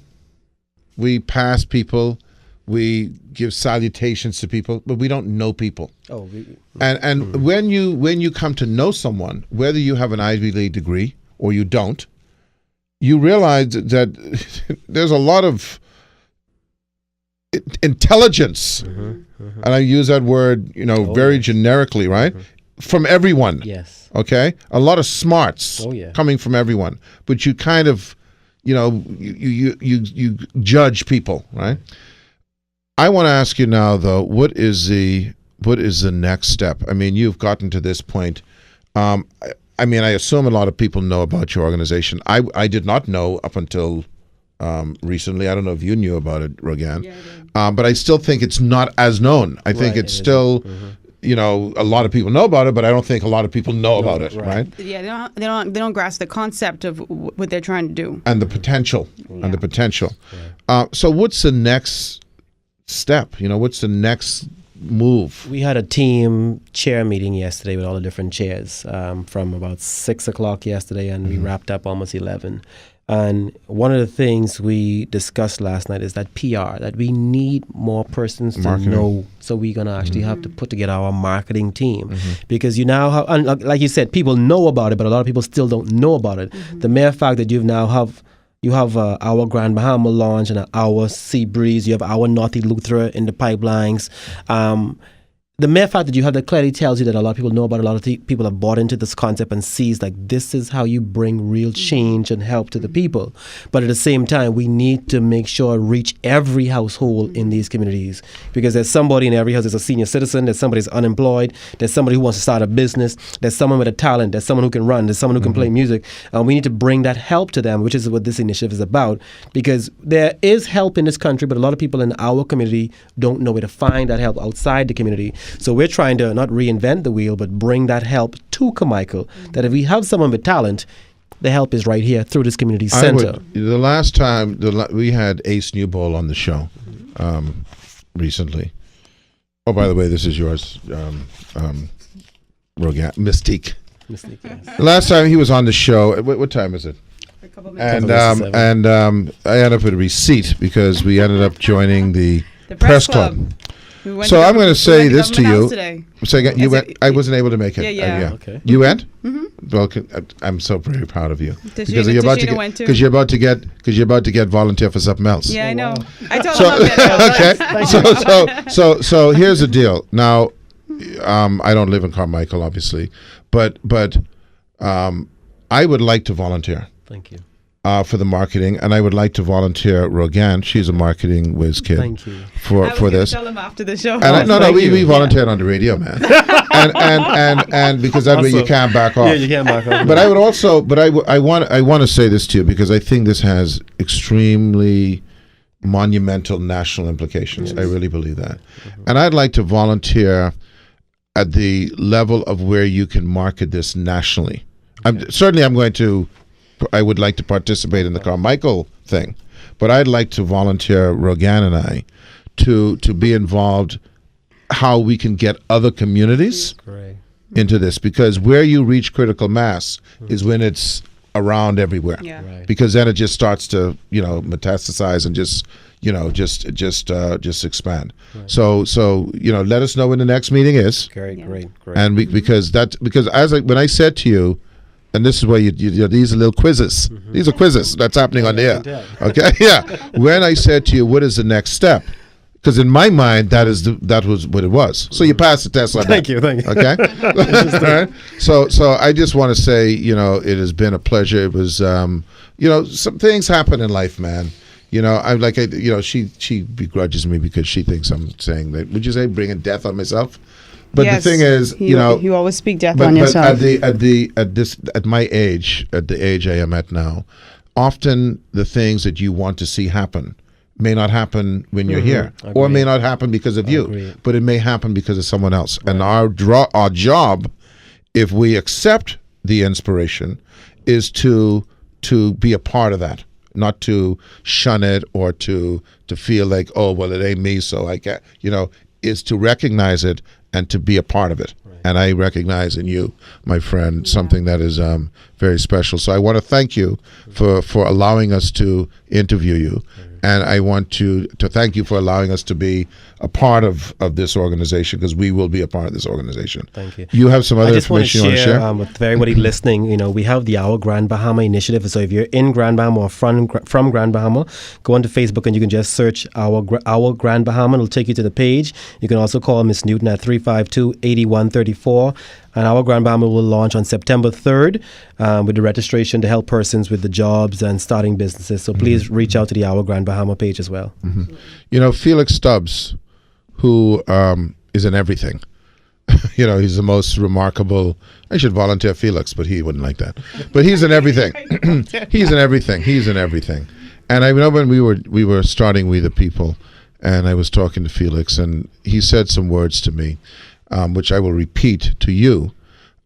we pass people, we give salutations to people, but we don't know people. And when you come to know someone, whether you have an Ivy League degree or you don't, you realize that there's a lot of intelligence, and I use that word, very generically, right? From everyone. Yes. Okay? A lot of smarts coming from everyone. But you kind of, you judge people, right? I want to ask you now, though, what is the next step? I mean, you've gotten to this point. I assume a lot of people know about your organization. I did not know up until recently. I don't know if you knew about it, Rogan. Yeah, I did. But I still think it's not as known. I think it's still you know, a lot of people know about it, but I don't think a lot of people know about it, right? Yeah, they don't grasp the concept of what they're trying to do and the potential, Yeah. So what's the next step? You know, what's the next move? We had a team chair meeting yesterday with all the different chairs from about 6 o'clock yesterday, and we wrapped up almost 11. And one of the things we discussed last night is that PR, that we need more persons to know. So we're going to actually have to put together our marketing team because you now have, and like you said, people know about it, but a lot of people still don't know about it. The mere fact that you have our Grand Bahama launch and our Sea Breeze, you have our Northy Luther in the pipelines. The mere fact that you have that clearly tells you that a lot of people know about it. A lot of people have bought into this concept and sees like this is how you bring real change and help to the people. But at the same time, we need to make sure reach every household in these communities because there's somebody in every house. There's a senior citizen. There's somebody who's unemployed. There's somebody who wants to start a business. There's someone with a talent. There's someone who can run. There's someone who can play music. We need to bring that help to them, which is what this initiative is about. Because there is help in this country, but a lot of people in our community don't know where to find that help outside the community. So we're trying to not reinvent the wheel, but bring that help to Carmichael. That if we have someone with talent, the help is right here through this community center. The last time we had Ace Newbold on the show recently. Oh, by the way, this is yours, Rogan, Mystique. Yes. The last time he was on the show, what time is it? For a couple of minutes. And I ended up with a receipt because we ended up joining the press club. So I'm going to say this to you. Say again, you went. I wasn't able to make it. Yeah. Okay. You went? Well, I'm so very proud of you Tashina because you're about to get volunteer for something else. Yeah, I know. Wow. I told him Okay. So here's the deal. Now, I don't live in Carmichael, obviously, but I would like to volunteer. Thank you. For the marketing, and I would like to volunteer Rogan. She's a marketing whiz kid. Thank you. For this. Tell him after the show. And we volunteered on the radio, man. and because that way you can't back off. Yeah, you can't back off. But I would also, I want to say this to you because I think this has extremely monumental national implications. I really believe that, and I'd like to volunteer at the level of where you can market this nationally. I would like to participate in the Carmichael thing, but I'd like to volunteer Rogan and I to be involved how we can get other communities into this, because where you reach critical mass is when it's around everywhere. Yeah. Right. Because then it just starts to, metastasize and just expand. Right. So let us know when the next meeting is. Great. And because when I said to you, and this is where these are little quizzes. These are quizzes that's happening on the air. Okay, yeah. When I said to you, what is the next step? Because in my mind, that was what it was. So you passed the test on that. Thank you. Okay. All right. So I just want to say, it has been a pleasure. It was, some things happen in life, man. She begrudges me because she thinks I'm saying that. Would you say bringing death on myself? But yes, the thing is, you always speak death on yourself. At my age, at the age I am at now, often the things that you want to see happen may not happen when you're here, or may not happen because of you, but it may happen because of someone else. Right. And our job, if we accept the inspiration, is to be a part of that, not to shun it or to feel like, oh well, it ain't me, so I can't. Is to recognize it and to be a part of it. Right. And I recognize in you, my friend, something that is very special. So I want to thank you for allowing us to interview you. And I want to thank you for allowing us to be a part of this organization, because we will be a part of this organization. Thank you. You have some other information you want to share? With everybody listening, we have the Our Grand Bahama initiative. So if you're in Grand Bahama or from Grand Bahama, go onto Facebook and you can just search Our Grand Bahama. It'll take you to the page. You can also call Miss Newton at 352-8134. And Our Grand Bahama will launch on September 3rd with the registration to help persons with the jobs and starting businesses. So please reach out to the Our Grand Bahama page as well. Felix Stubbs, who is in everything. He's the most remarkable. I should volunteer Felix, but he wouldn't like that. But he's in everything. He's in everything. And I know when we were starting We the People, and I was talking to Felix, and he said some words to me. which I will repeat to you,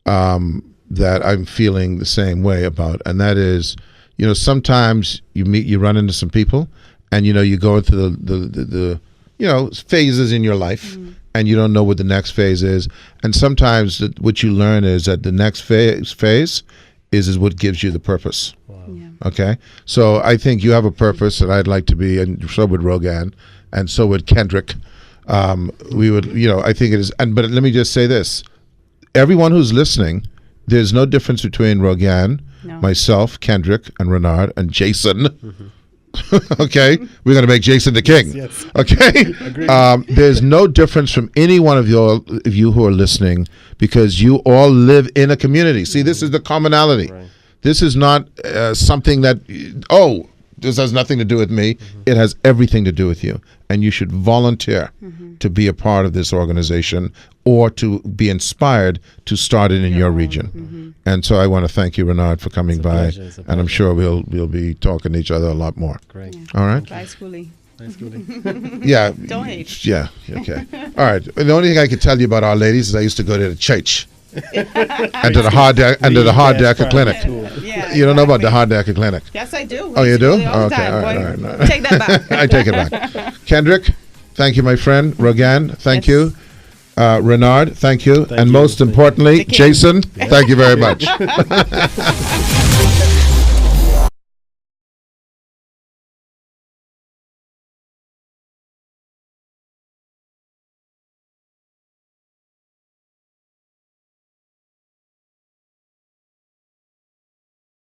that I'm feeling the same way about, and that is, sometimes you run into some people, and you go into the phases in your life, and you don't know what the next phase is, and sometimes what you learn is that the next phase is what gives you the purpose. Wow. Yeah. Okay, so I think you have a purpose, and I'd like to be, and so would Rogan, and so would Kendrick. We would, I think it is, but let me just say this: everyone who's listening, there's no difference between Rogan, myself, Kendrick, and Renard, and Jason. Okay, we're going to make Jason the king. Yes. Okay, there's no difference from any one of you who are listening, because you all live in a community. See, this is the commonality. Right. This is not something that this has nothing to do with me. It has everything to do with you, and you should volunteer to be a part of this organization, or to be inspired to start it in your region. And so I want to thank you, Renard, for coming by, It's a and I'm sure we'll be talking to each other a lot more. Great. Yeah. All right? Bye, Schoolie. Nice good. Yeah. Don't hate. Yeah. Okay. All right. The only thing I can tell you about Our Ladies is I used to go to the church and to the Hard Decker Clinic. Yeah, You don't know about the Hard Decker Clinic? Yes, I do. Oh, you do? All the Okay, time, all right, boy. all right. Take that back. I take it back. Kendrick, thank you, my friend. Rogan, thank Yes. you. Renard, thank you. Thank and you. most Thank you. importantly, The king. Jason, thank you very much.